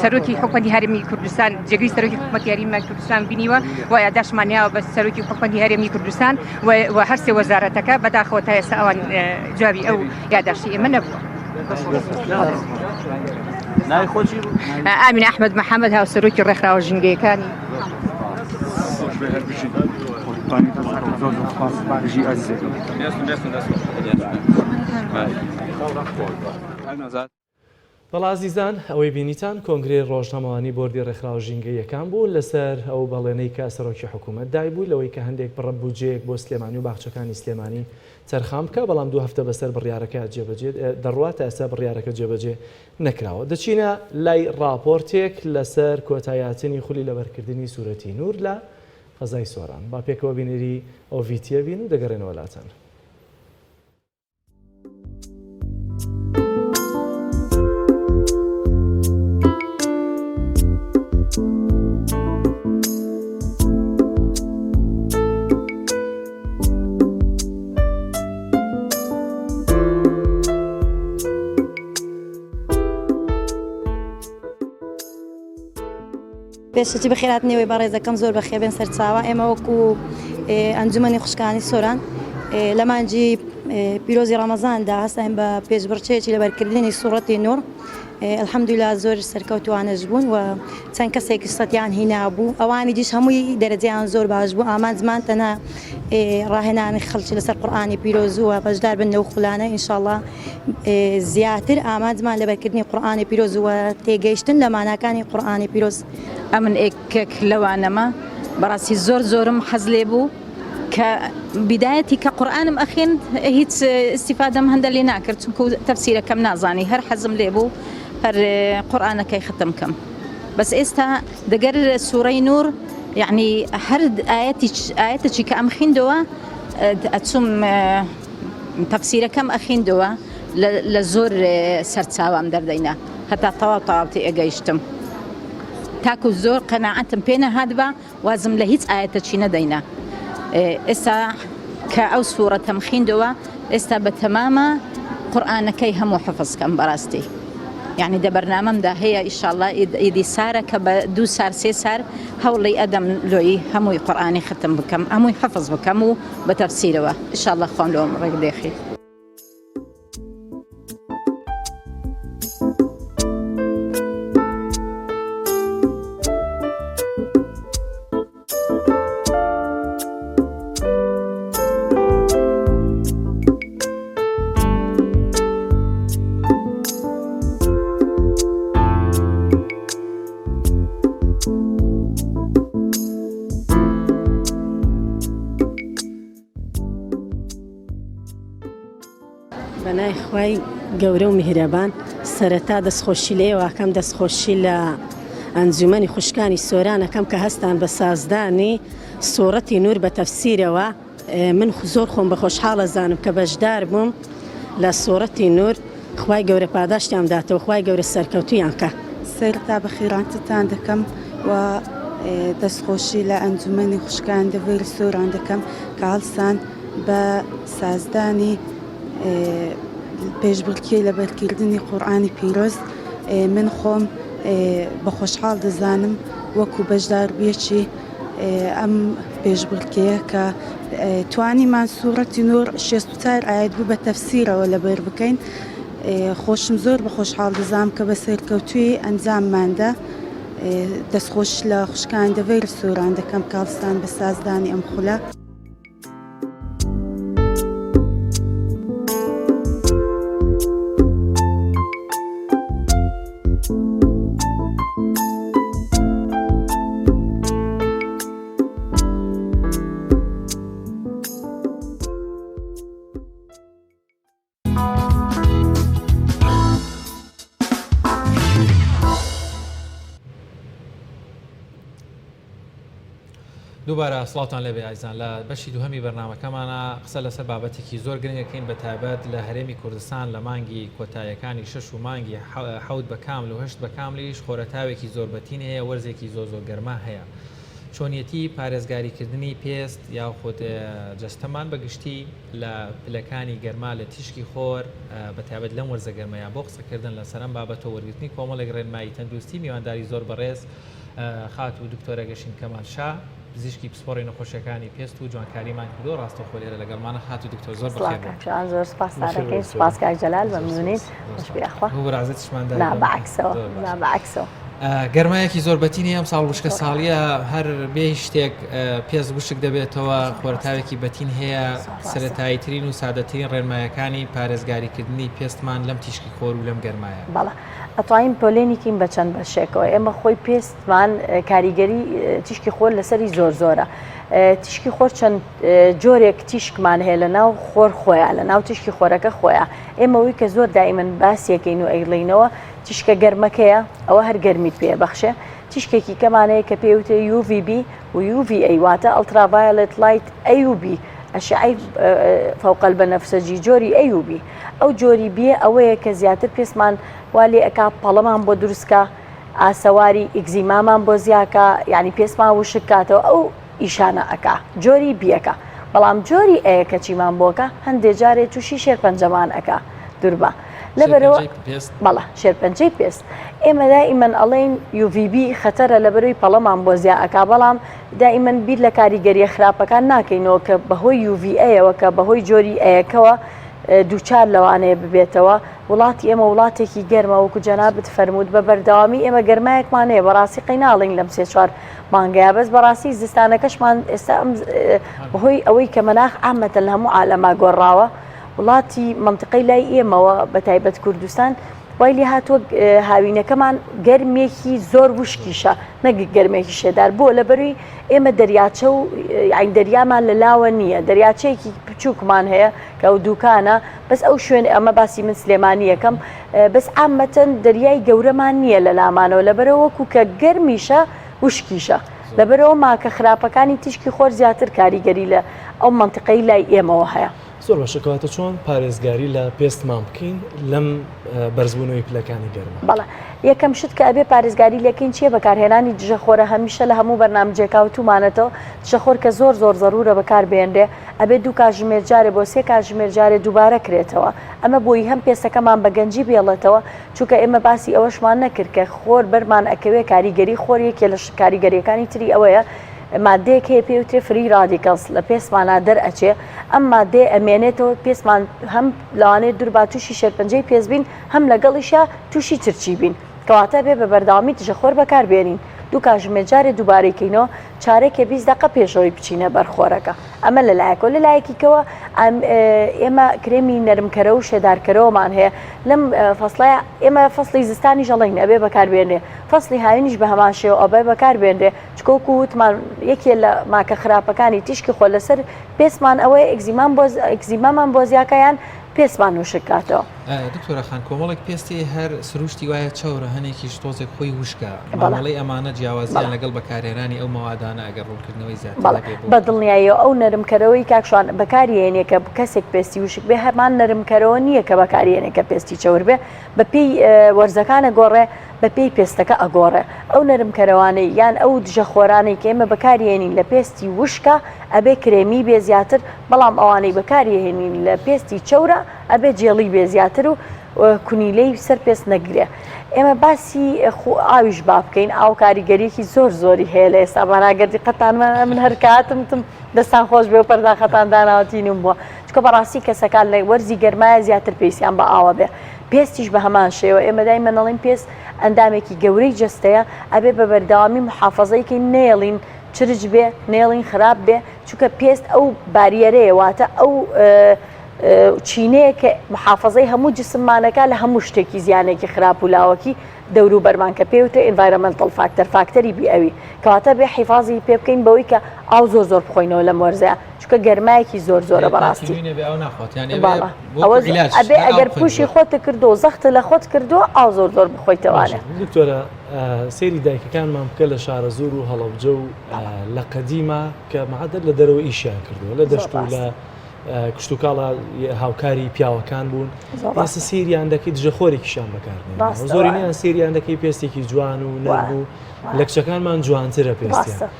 سەرۆکی حکومەتی هەرێمی کوردستان جێگەی سەرۆکی حکومەتی هەرێمی کوردستان بینیوە و یادداشتمانیاوە بە سەرۆکی حکومەتی هەرێمی کوردستان و هەر سێ وەزارەتەکە بەداخەوە تا ئێستا ئەوان جوابی ئەو یادداشتی ئێمە نەبووە. ئامین ئەحمەد محەممەد هاوسەرۆکی ڕێکخراوە ژینگەیەکانی بەڵازیزان ئەوەی بینیتان کۆنگرێ ڕۆژنامەوانی بۆردی ڕێکخراوە ژینگە یەکان بوو لەسەر ئەو بەڵێنەی کە سەرۆکی حکوومەت دای بوو لەوەی کە هەندێک بڕە بودجەیەک بۆ سلێمانی و باخچەکانی سلێمانی تەرخام بکە بەڵام 2 هەفتە بەسەر بڕیارەکە جێبەجێ دەڕوات تا ئێستا بڕیارەکە جێبەجێ نەکراوە. دەچینە لای راپۆرتێک لەسەر کۆتاییاتنی خولی لەبەرکردنی سوورەتی نور لە فەزای سۆران. با پێکەوە بینێری ئەو ڤیتیە بین و دەگەڕێنەوە وڵاتان. پێشەتی بەخێراتنەوەی بەڕێزەکەم زۆر بەخێبێن سەرچاوە ئێمە وەکو ئەنجومەنی خوشکانی سۆران لە مانجی پیرۆزی ڕەمەزاندا هەستاین بە پێشبڕچەیەکی لەبەرکردنی سوورەتی نور الحەمدولیلا زۆر سەرکەوتوانەش بوون و چەند کەسێکی سەتیان هینا بوو ئەوانی دیش هەمووی دەرەجەیان زۆر باش بوو ئامانجمان تەنها ڕاهێنانی خەڵکی لەسەر قورئانی پیرۆزووە بەشدار بن لەو خولانە ئینشاءڵڵا زیاتر ئامانجمان لەبەرکردنی قورئانی پیرۆزووە تێگەیشتن لە ماناکانی قورئانی پیرۆز ئەمن ئێکێک لەوانەمە بەڕاستی زۆرم حەز لێ بوو کە بدایەتی کە قورئانم ئەخێن هیچ ئیسیفادەم هەندە لێ ناکرد چونکە تەفسیرەکەم نازانی هەر حەزم لێ بوو هەر قورئانەکەی ختم کەم بەس ئێستا دەگەر سوورەی نور یعنی هەر ئاەتێکی کە ئەم خوێندەوە ئەچووم تەفسیرەکەم ئەخێندەوە لە زۆر سەرچاوام دەردەینا هەتا تەواو ئەگەیشتم تاکو زۆر قەناعەتم پێ نەهات بە وازم لە هیچ ئاەتێکی نەدەینا ئێستا کە ئەو سوورەتەم خوێندەوە ئێستا بە تەمامە قورئانەکەی هەموو حفظکەم بەڕاستی یعنی دە بەرنامەمدا هەیە ئیشاءڵڵا ئیدی سارە کە بە 2 سار 3 سار هەوڵی ئەدەم لۆی هەمووی قورئانی ختم بکەم هەمووی حفظ بکەم و بە تەفسیرەوە ئیشاءڵڵا خۆم لۆم ڕێک دێخی. بەنای خوای گەورە و میهرەبان سەرەتا دەستخۆشی لێوەکەم دەستخۆشی لە ئەنجومەنی خوشکانی سۆرانەکەم کە هەستان بە سازدانی سوورەتی نور بە تەفسیرەوە من زۆر خۆم بە خۆشحاڵە زانم کە بەشدار بووم لە سوورەتی نور خوای گەورە پاداشتیان داتەوە خوای گەورە سەرکەوتویان کە سەرتا بەخێرانتتان دەکەم و دەستخۆشی لە ئەنجومەنی خوشکان دەڤێری سۆران دەکەم کە هەڵسان بە سازدانی پێشبڕکێ لە بەرکردنی قورئانی پیرۆز من خۆم بە خۆشحاڵ دەزانم وەکو بەشدار بێکی ئەم پێشبڕکەیە کە توانیمان سوورەتی نور 64 ئاەت بوو بە تەفسیرەوە لەبەر بکەین خۆشم زۆر بە خۆشحاڵ دەزانم کە بە سەرکەوتووی ئەنجامماندا دەستخۆش لە خوشکان دەڤێری سۆران دەکەم کە هەڵسان بە سازدانی ئەم خولە. دووبارە سڵاوتان لەبێ ئایزان لە بەشی دووهەمی بەرنامەکەمانە قسە لەسەر بابەتێکی زۆر گرنگەکەین بە تایبەت لە هەرێمی کوردستان لە مانگی کۆتاییەکانی 6 و مانگی 7 بە کامل و 8 بە کاملیش خۆرەتاوێکی زۆر بەتین هەیە وەرزێکی زۆر گەرما هەیە چۆنیەتی پارێزگاریکردنی پێست یاخود جەستەمان بەگشتی لە پلەکانی گەرما لە تیشکی خۆر بە تایبەت لەم وەرزە گەرمەیە بۆ قسەکردن لەسەرم بابەتە وەرگرتنی کۆمەڵێک ڕێنمایی تەندروستی میوانداری زۆر بەڕێز خات و دکتۆرە گەشین کەمالشا پزیشکی پسپۆڕی نەخۆشیەکانی پێست و جوانکاریمان کردو ڕاستەخۆ لێرە لەگەڵمانە هات و دکتۆر زۆر بەخێر زۆر سپاس سادەکەی سپاس کاک جەلال مەمنونیت خوشبێخوا بەڕازێتیشمان نا بەعکسەوە گەرمایەکی زۆر بەتینی ئەم ساڵ وشکە ساڵیە هەر بێ شتێک پێز وشک دەبێتەوە خۆرتاوێکی بەتین هەیە سەرەتاییترین و سادەترین ڕێنمایەکانی پارێزگاریکردنی پێستمان لەم تیشکی خۆر و لەم گەرمایە بەڵە ئەتوانین پۆلێنێکین بە چەند بەشێکەوە ئێمە خۆی پێستمان کاریگەری تیشکی خۆر لەسەری زۆر زۆرە تیشکی خۆر چەند جۆرێک تیشکمان هەیە لە ناو خۆر خۆیان لە ناو تیشکی خۆرەکە خۆیان ئێمەوەی کە زۆر دائیمەن باسیەکەین و ئەیڵینەوە تیشکە گەرمەکەیە ئەوە هەر گەرمیت پێ بەخشێ تیشکێکی کەمانەیە کە پێوتە UVB و UVA واتە ئەلترافایۆلێت لایت AUV ئەشعەی فەوق البەنەفسەجی جۆری AUV ئەو جۆری بیە ئەوەیە کە زیاتر پێستمان والێ ئەکا پەڵەمان بۆ دروستکە ئاسەواری ئیگزیمامان بۆ زیاکە یعنی پێستمان وشک کاتەوە ئەو ئیشانە ئەکا جۆری بیەکە بەڵام جۆری ئەیەکە چیمان بۆکە هەندێک جارێت تووشی شێرپەنجەمان ئەکا دووربە لەبەرەوە بەڵە شێرپەنجەی پێست ئێمە دائیمەن ئەڵێن UVB خەتەرە لەبەرەوەی پەڵەمان بۆ زیاد ئەکا بەڵام دائیمەن بیر لە کاریگەریە خراپەکان ناکەینەوە کە بەهۆی UVA-ەوە کە بەهۆی جۆری ئەیەکەوە دووچار لەوانەیە ببێتەوە وڵاتی ئێمە وڵاتێکی گەرمە وەکو جەنابەت فەرموود بە بەردەوامی ئێمە گەرمایەکمانەیە بەڕاستی قەیناڵین لەم 3-4 مانگەیە بەس بەڕاستی زستانەکەشمان ئێستا بەهۆی ئەوەی کە مەناخ عامەتەن لە هەموو عالەما گۆڕاوە وڵاتی منطقەی لای ئێمەوە بە تایبەت کوردستان وای لێ هاتووە هاوینەکەمان گەرمێکی زۆر وشکیشە نەک گەرمێکی شێدار بۆ لەبەروی ئێمە دەریاچە و دەریامان لە لاوە نییە دەریاچەیەکی بچووکمان هەیە کە ئەو دووکانە بەس ئەو شوێن ئەمە باسی من سلێمانی یەکەم بەس عامەتەن دەریای گەورەمان نییە لە لامانەوە لەبەرەوە وەکو کە گەرمیشە وشکیشە لەبەرەوە ماکە خراپەکانی تیشکی خۆر زیاتر کاریگەری لە ئەو منطقەی لای ئێمەوە هەیە زۆر باشەکەواتە چۆن پارێزگاری لە پێستمان بکەین لەم بەرزبوونەوەی پلەکانی گەرمە بەڵێ یەکەم شت کە ئەبێ پارێزگاری لەکەین چیە بەکارهێنانی دژەخۆرە هەمیشە لە هەموو بەرنامجێکا و تومانێتەوە دژەخۆر کە زۆر زۆر زەرورە بەکاربێنرێ ئەبێ دوو کاتژمێر جارێ بۆ 3 کاتژمێر جارێ دووبارە کرێتەوە ئەمە بۆی هەم پێستەکەمان بە گەنجی بێڵێتەوە چونکە ئێمە باسی ئەوەشمان نەکرد کە خۆر بەرمان ئەکەوێ کاریگەری خۆر یەکێ لە کاریگەریەکانی تری ئەوەیە مادەیەک هەیە پێوترێ فری رادیکەلس لە پێستمانە دەرئەچێ ئەم مادەیە ئەمێنێتەوە پێستمان هەم لەوانەیە دووربا تووشی شێرپەنجەی پێست بین هەم لەگەڵیشە تووشی چرچی بین کەواتە بێ بە بەردەوامی دژەخۆر بەکاربێنین دوو کاتژمێر جارێ دووبارەیکەینەوە چارێکە 20 دقە پێشەوەی بچینە بەرخۆرەکە ئەمە لەلایەکەوە لەلایەکیکەوە ئێمە کرێمی نەرمکەرە و شێدارکەرەوەمان هەیە لەم فەسڵەیە ئێمە فەسڵی زستانی ژەڵین ئەبێ بەکاربێنێ فەسڵی هاوینیش بە هەمان شێوە ئەبێ بەکاربێنرێ چکۆکو وتمان یەکێ لە ماکە خراپەکانی تیشکی خۆ لەسەر پێستمان ئەوەیە ئەگزیمامان بۆ زیاکەیان پێستمان وشکاتەوە دکتۆرە خان کۆمەڵێک پێستی هەر سروشتی وایە چاورە هەنێکیش تۆزێک خۆی وشکە ماڵی ئەمانە جیاوازیان لەگەڵ بەکارهێنانی ئەو مەوادانە ئەگەر ڕوونکردنەوەی زیاتر بە دڵنیاییەوە ئەو نەرمکەرەوەی کاکشوان بەکارهێنێ کە کەسێک پێستی وشک بێ هەمان نەرمکەرەوە نییە کە بەکارهێنێ کە پێستی چاور بێ بە پێی وەرزەکانە گۆڕێ بە پێی پێستەکە ئەگۆڕێ ئەو نەرمکەرەوانەی یان ئەو دژەخۆرانەی کە ئێمە بەکارهێنین لە پێستی وشکە ئەبێ کرێمی بێ زیاتر بەڵام ئەوانەی بەکارهێنین لە پێستی چەورە ئەبێ جێڵی بێ زیاتر و کونیلەی سەر پێست نەگرێ ئێمە باسی ئاویش با بکەین ئاو کاریگەریەکی زۆر زۆری هەیە لە ئێستا بەناگەردی قەتانمان من هەرکاتم دەستان خۆش بێ و پەرداخەتان داناوەتینم بووە چکە بەڕاستی کەسەکان لە وەرزی گەرمایە زیاتر پێیسیان بە ئاوە بێ پێستیش بە هەمان شێوە ئێمە دایمەن ئەڵێن پێست ئەندامێکی گەورەی جەستەیە ئەبێ بە بەردەوامی محافەزەیەکی نێڵین چرج بێ نێڵین خراپ بێ چونکە پێست ئەو باریەرەیە واتە ئەو چینەیە کە محافەزەی هەموو جسممانەکە لە هەموو شتێکی زیانێکی خراپ و لاوەکی دەور و بەرمان کە پێوتە ئینڤایرۆمەنتەڵ فاکتەر فاکتەری بیئەوی کەواتە بێ حیفاظی پێ بکەین بەوەی کە ئاو زۆر زۆر بخۆینەوە لە مۆرزەیە چونکە گەرمایەکی زۆر زۆرە بەڕاستی ئەبێ ئەگەر پوشی خۆت کردو و زەختە لە خۆت کردووە ئاو زۆر زۆر بخۆیتەوانە دکتۆرە سێری دایکەکانمان بکە لە شارە زۆر و هەڵەبجە و لە قەدیمە کە مەعەدەر لە دەرەوە ئیشیان کردووە لە دەشت و لە کشت و کاڵە هاوکاری پیاوەکان بوون ئێستا سێریان دەکەی دژەخۆرێکیشان بەکاربێنەوە زۆرینیان سێریان دەکەی پێستێکی جوان و نەرم و لە کچەکانمان جوانترە پێستیان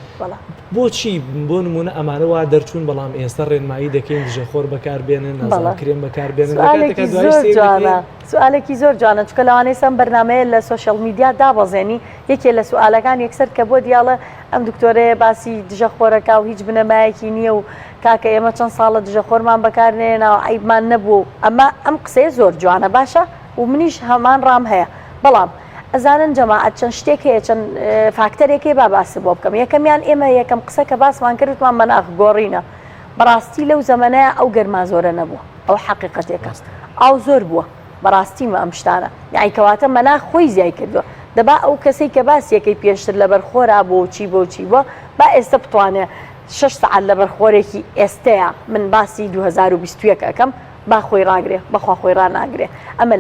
بۆچی بۆ نمونە ئەمانە وا دەرچوون بەڵام ئێستا ڕێنمایی دەکەین دژەخۆر بەکاربێنن نازان کرێم بەکاربێنن سوالێکی زۆر جوانە چکە لەوانەی سەم بەرنامەیە لە سوشەل میدیا دابەزێنی یەکێ لە سوالەکان یەکسەر کە بۆ دیاڵە ئەم دکتۆرەیە باسی دژەخۆرەکە و هیچ بنەمایەکی نییە و کاکە ئێمە چەند ساڵە دژەخۆرمان بەکارنێنەوە عیبمان نەبوو ئەمە ئەم قسەیە زۆر جوانە باشە و منیش هەمان ڕام هەیە بەڵام ئەزانن جەماعەت چەند شتێک هەیە چەند فاکتەرێکی با باسی بۆ بکەم یەکەمیان ئێمە یەکەم قسە کە باسمان کردمان مەناخ گۆڕینە بەڕاستی لەو زەمانەیە ئەو گەرما زۆرە نەبووە ئەو حەقیقەتێکە ئاو زۆر بووە بەڕاستیمە ئەم شتانە یعنی کەواتە مەناخ خۆی زیای کردووە دەبا ئەو کەسەی کە باسیەکەی پێشتر لە بەرخۆرا بۆچی بۆ با ئێستا بتوانێت 6 ساعت لە بەرخۆرێکی ئێستەیە من باسی 2021 ئەەکەم با خۆی ڕاگرێ بەخوا خۆی ڕناگرێ ئەمە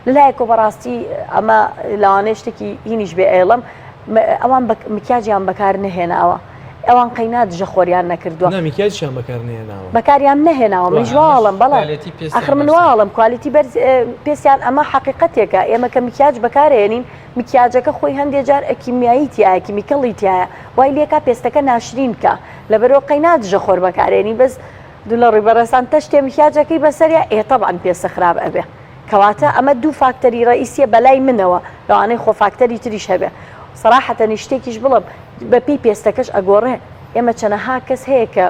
لەلایەکۆ بەڕاستی ئەمە لەوانەیە شتێکی هینیش بێ ئێڵم ئەوان مکیاجیان بەکار نهێناوە ئەوان قەینا دژە خۆریان نەکردووە نامیکیاجیان بەکار نهێناوە بەکاریان نەهێناوە من جوواڵم بەڵێ ئەخر من واڵم کوالیتی پێستیان ئەمە حەقیقەتێکە ئێمە کە مکیاج بەکارێنین مکیاجەکە خۆی هەندێک جار ئەکیمیاییتیایە کیمیکەڵیتیایە وای لێکا پێستەکە ناشرین کە لەبەرەوە قەینا دژە خۆر بەکارێنی بەس دوو لە ڕێبەرەسان تەشتێ مکیاجەکەی بەسەریە ئێتەبان پێستە خراپ ئەبێ کەواتە ئەمە دوو فاکتەری ڕئیسیە بەلای منەوە لەوانەی خۆ فاکتەری تریش هەبێ سەراحەتەنی شتێکیش بڵم بەپی پێستەکەش ئەگۆڕێ ئێمە چەنەها کەس هەیە کە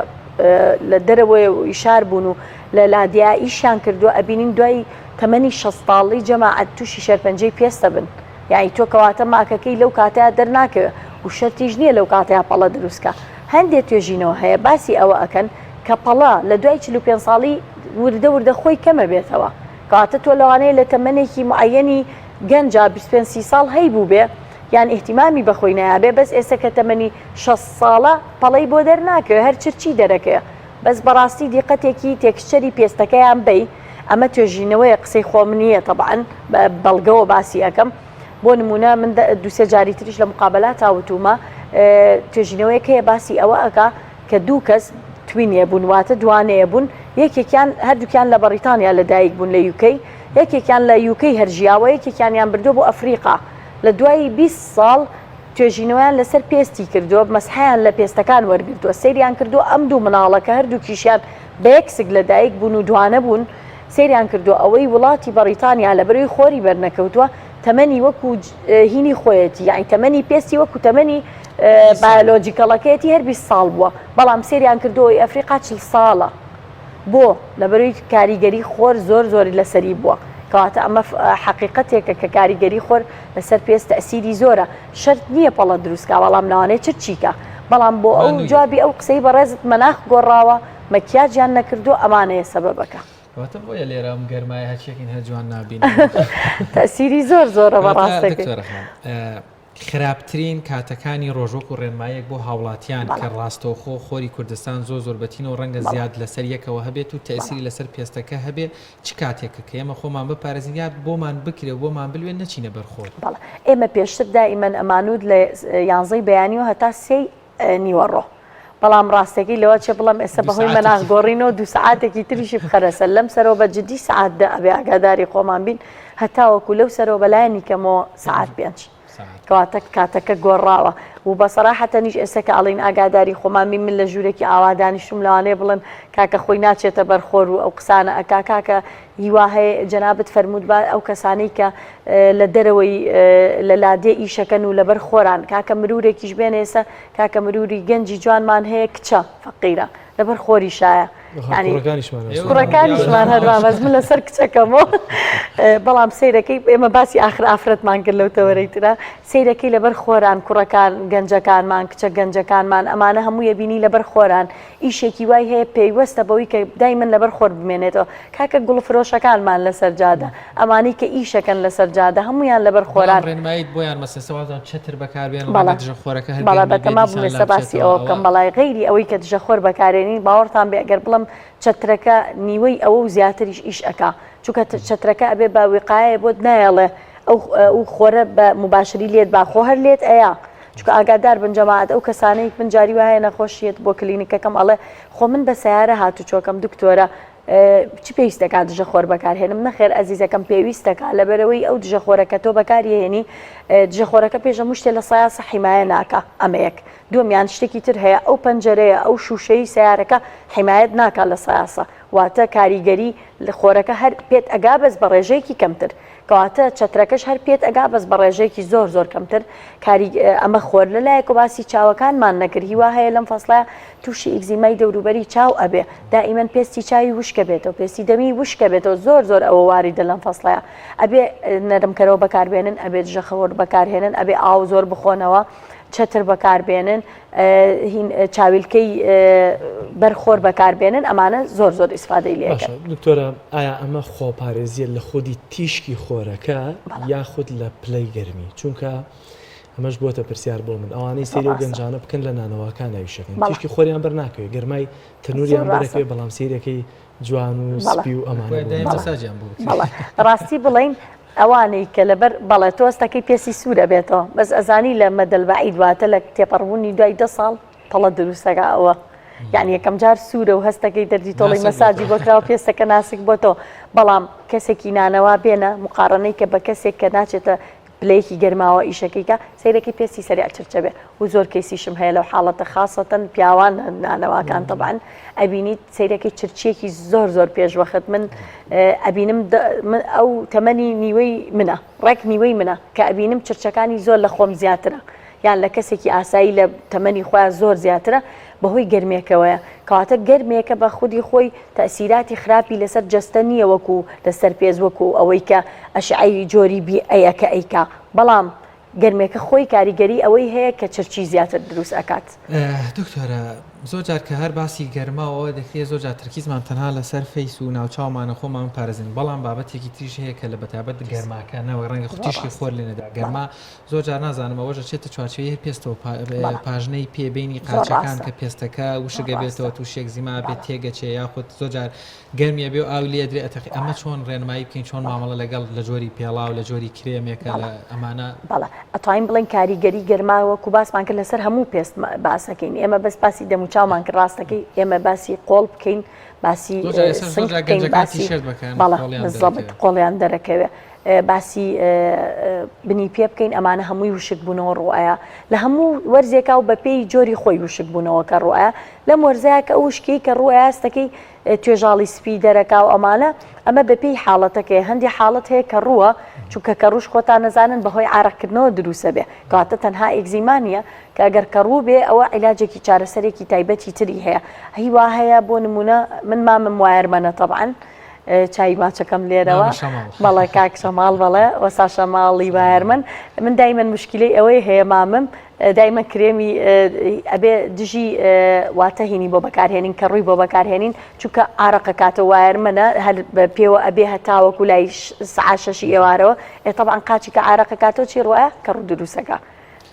لە دەرەوەی ئیشار بوون و لە لادیا ئیشیان کردووە ئەبینین دوای تەمەنی 6 ساڵی جەماعەت تووشی شەرپەنجەی پێستە بن یعنی تۆ کەواتە ماکەکەی لەو کاتەیە دەرناکەوێت و شەرتیش نییە لەو کاتەیە پەڵە دروستکە هەندێک توێژینەوە هەیە باسی ئەوە ئەکەن کە پەڵە لە دوای 45 ساڵی وردە خۆی کەمە بێتەوە کەواتە تۆ لەوانەیە لە تەمەنێکی معەنی گەنجا 25 ساڵ هەیبوو بێ یان احتیمامی بەخۆی نایابێ بەس ئێستا کە تەمەنی 6 ساڵە پەڵەی بۆ دەرناکەوێت هەر چرچی دەرەکەوێت بەس بەڕاستی دیقەتێکی تێکشتەری پێستەکەیان بی ئەمە توێژینەوەی قسەی خۆم نییە تەبعەن بەڵگەوە باسی ئەەکەم بۆ نمونە من دووسێ جاری تریش لە مقابلات هاوتومە توێژینەوەیەک هەیە باسی ئەوە ئەکا کە دوو کەس توینێ بوون واتە دوانەیە بوون یەکێکیان هەردووکیان لە بەریتانیا لەدایک بوون لە یوکەی یەکێکیان لە یوکەی هەرژیاوە یەکێکیانیان بردو بۆ ئەفریقا لە دوای 20 ساڵ توێژینەوەیان لەسەر پێستی کردووە مەسحیان لە پێستەکان وەرگرتووە سەیریان کردو ئەم دوو مناڵەکە هەردوو کیشیان بەیەکسک لەدایک بوون و دوانە بوون سەیریان کردو ئەوەی وڵاتی بەریتانیا لە بەروی خۆری بەرنەکەوتووە تەمەنی وەکو هینی خۆیەتی یعنی تەمەنی پێستی وەکو تەمەنی بایۆلۆجیکەڵەکەیەتی هەر 20 ساڵ بووە بەڵام سەیریان کردەوەی ئەفریقا 40 ساڵە بۆ لە بەروی کاریگەری خۆر زۆری لەسەری بووە کەواتە ئەمە حەقیقەتێکە کە کاریگەری خۆر لەسەر پێست تەسیری زۆرە شەرت نییە پەڵە دروستکە بەڵام لەوانەیە چرچیکە بەڵام بۆ ئەو جوابی ئەو قسەی بەڕێزت مەناخ گۆڕاوە مەکیاجیان نەکردو ئەمانەیە سەبەبەکە واتە بۆیە لێرە ئەم گەرمای هەچێکین هەر جوان نابین تەسیری زۆرە بەڕاستەکە خراپترین کاتەکانی ڕۆژۆک و ڕێنمایەک بۆ هاوڵاتیان کە ڕاستەوخۆ خۆری کوردستان زۆر بەتینەوە ڕەنگە زیاد لەسەر یەکەوە هەبێت و تەسیری لەسەر پێستەکە هەبێ چ کاتێکە کە ئێمە خۆمان بپارێزینات بۆمان بکرێ بۆمان بلوێن نەچینە بەرخۆر ئێمە پێشتر دائیمەن ئەمانود لە 11 بەیانی و هەتا 3 نیوەڕۆ بەڵام ڕاستێکی لەوە چێ بڵم ئێستا بەهۆی مەناخ گۆڕینەوە 2 سعاتێکی تریشی بخەرەسە لەم سەرەوە بە جدی سعات ئەبێ ئاگاداری خۆمان بین هەتاوەکو لەو سەرەوە بەلایەنی کەمەوە سعات 5 کەواتە کاتەکە گۆڕاوە و بە سەراحەتەنیش ئێستا کە ئەڵین ئاگاداری خۆمامی من لە ژوورێکی ئاوادانیشم لەوانەیە بڵێن کاکە خۆی ناچێتە بەرخۆر و ئەو قسانە ئەکا کاکە هیوا هەیە جەنابەت فەرموود بە ئەو کەسانەی کە لە دەرەوەی لە لادێ ئیشەکەن و لەبەر خۆران کاکە مرورێکیش بێن ئێستا کاکە مروری گەنجی جوانمان هەیە کچە فەقیرە لەبەر خۆری شایە کوڕەکانیشمان هەروان بەس من لەسەر کچەکەمەوە بەڵام سیرەکەی ئێمە باسی ئاخر ئافرەتمان کرد لەو تەوەرەیترا سیرەکەی لەبەر خۆران کوڕەکان گەنجەکانمان کچە گەنجەکانمان ئەمانە هەموو یەبینی لەبەر خۆران ئیشێکی وای هەیە پێیوەستە بەوەی کە دایمەن لەبەر خۆر بمێنێتەوە کاکە گوڵفرۆشەکانمان لەسەر جادە ئەمانەی کە ئیشەکەن لەسەر جادە هەمویان لەبەر خۆران ڕێنماییت بۆیان مەسەسەوازان چتر بەکاربێن دژە خۆرەکە هەر بەڵا بەکەما بمێسە باسی ئەوە بکەم بەڵای غەیری ئەوەی کە دژە خۆر بەکارێنی باوەڕتان بێ ئەگەر بڵم چترەکە نیوەی ئەوە و زیاتریش ئیش ئەکا چونکە چترەکە ئەبێ بە وقایە بۆت نایەڵێ ئەو خۆرە بە مباشری لێت باخۆ هەر لێت ئەیە چونکە ئاگادار بن جەماعەت ئەو کەسانەی من جاری وایە نەخۆشیێت بۆ کلینیکەکەم ئەڵێ خۆ من بە سیارە هاتو چۆکەم دکتۆرە چی پێویستەکە دژە خۆر بەکارهێنم نەخێر ئەزیزەکەم پێویستەکە لەبەرەوەی ئەو دژە خۆرەکە تۆ بەکارهێنی دژە خۆرەکە پێشە مشتێ لە سایاسە حیمایە ناکە ئەمە یەک دووەمیان شتێکی تر هەیە ئەو پەنجەرەیە ئەو شوشەی سیارەکە حیمایەت ناکە لە سایاسە واتە کاریگەری لە خۆرەکە هەر پێت ئەگا بەس بە ڕێژەیەکی کەمتر کەواتە چەترەکەش هەر پێت ئەگا بەس بە ڕێژەیەکی زۆر کەمتر کاری ئەمە خۆر لەلایەک و باسی چاوەکانمان نەکرد هیوا هەیە لەم فەسڵە تووشی ئیگزیمای دەوروبەری چاو ئەبێ دائیمەن پێستی چاوی وشکە بێتەوە پێستی دەمی وشکە بێتەوە زۆر ئەوە واریدە لەم فەسڵەیە ئەبێ نەرمکەرەوە بەکاربێنن ئەبێت ژەخەوەر بەکارهێنن ئەبێ ئاو زۆر بخۆنەوە چتر بەکاربێنن چاویلکەی بەرخۆر بەکاربێنن ئەمانە زۆر ئیسفادەی لێکەن. دکتۆرە ئایا ئەمە خۆپارێزیە لە خودی تیشکی خۆرەکە یاخود لە پلەی گەرمی چونکە ئەمەش بۆتە پرسیار بۆ من ئەوانەی سێری و گەنجانە بکەن لە نانەوەکان ناویشەکەن تیشکی خۆریان بەرناکەوێت گەرمای تەنوریان بەرەکەوێت بەڵام سیرەکەی جوان و سپی و ئەمانە ڕاستی بڵین ئەوانەی کە لەبەر بەڵێ تۆستەکەی پێسی سوورە بێتەوە بەس ئەزانی لە مەدەلبعید واتە لە تێپەڕبوونی دوای 10 ساڵ پەڵە دروستەکە ئەوە یعنی یەکەم جار سوورە و هەستەکەی دەردی تۆڵی مەساجی بۆکراوە پێستەکە ناسک بۆتەوە بەڵام کەسێکی نانەوە بێنە مقارنەی کە بە کەسێک کە ناچێتە پلەیەکی گەرماوە ئیشەکەیکە سیرەکەی پێستی سەریع چرچە بێ و زۆر کەسیشم هەیە لەو حاڵەتە خاصەتەن پیاوان نانەواکان طبعاً ئەبینیت سیرەکەی چرچێکی زۆر پێشوەخت من ئەبینم ئەو تەمەنی نیوەی منە ڕێک نیوەی منە کە ئەبینم چرچەکانی زۆر لە خۆم زیاترە یان لە کەسێکی ئاسایی لە تەمەنی خۆیان زۆر زیاترە بەهۆی گەرمێکەوەیە کەواتە گەرمێکە بە خودی خۆی تەسیراتی خراپی لەسەر جەستە نییە وەکو لەسەر پێز وەکو ئەوەی کە ئەشعەی جۆری بی ئەیەکە ئەیکا بەڵام گەرمێکە خۆی کاریگەری ئەوەی هەیە کە چرچی زیاتر دروست ئەکات. دکتۆرە زۆر جار کە هەر باسی گەرماوە دەکرێت زۆر جار ترکیزمان تەنها لەسەر فەیس و ناوچاومانە خۆمان پارێزین بەڵام بابەتێکی تریش هەیە کە لە بەتابەت گەرماکانەوە ڕەنگە خوتیشکی خۆر لێنەدا گەرما زۆر جار نازانم ئەوەژە چێتە چوارچێوەیە پێستەوە پاژنەی پێبینی قاچەکان کە پێستەکە وشگە بێتەوە تووشێک زیما بێت تێگەچێ یاخود زۆر جار گەرمیە بێ و ئاو لێ درێ ئەتەقی ئەمە چۆن ڕێنمایی بکەین چۆن مامەڵە لەگەڵ لە جۆری پێڵا و لە جۆری کرێمێکە لە ئەمانە بەڵێ ئەتوانین بڵێن کاریگەری گەرماوەکو باسمان کرد لەسەر هەموو پێست باسەکەین ئێمە بەس باسی دەموچاومان کرد ڕاستەکەی ئێمە باسی قۆڵ بکەین باسی بەڵێ قۆڵیان دەرەکەوێت باسی بنی پێ بکەین ئەمانە هەمووی وشک بوونەوە ڕوایە لە هەموو وەرزێکا و بەپێی جۆری خۆی وشک بوونەوە کە ڕوایە لەم وەرزەیە کە ئەو شکەی کە ڕوایە ئاستەکەی توێژاڵی سپی دەرەکا و ئەمانە ئەمە بەپێی حاڵەتەکەی هەندی حاڵەت هەیە کە ڕووە چونکە کە ڕوش خۆتان نەزانن بەهۆی عارەقکردنەوە دروستە بێ کەواتە تەنها ئێگزیمانیە کە ئەگەر کە ڕوو بێ ئەوە عیلاجێکی چارەسەرێکی تایبەتی تری هەیە هیوا هەیە بۆ نمونە من مامم وایەرمەنە طبعاً چای ماچەکەم لێرەوە بەڵێ کاک شەماڵ بەڵێ وەسا شەماڵی وایەرمەن من دایمەن مشکلەی ئەوەی هەیە مامم دایمە کرێمی ئەبێ دژی واتەهێنی بۆ بەکارهێنین کە ڕووی بۆ بەکارهێنین چونکە ئارەقە کاتە وایەرمەنە هەر پێوە ئەبێ هەتاوەکو لای سعاشەشی ئێوارەوە طبعاً قاچی کە ئارەقە کاتەوە چی ڕوایە کە ڕوو دروستەکە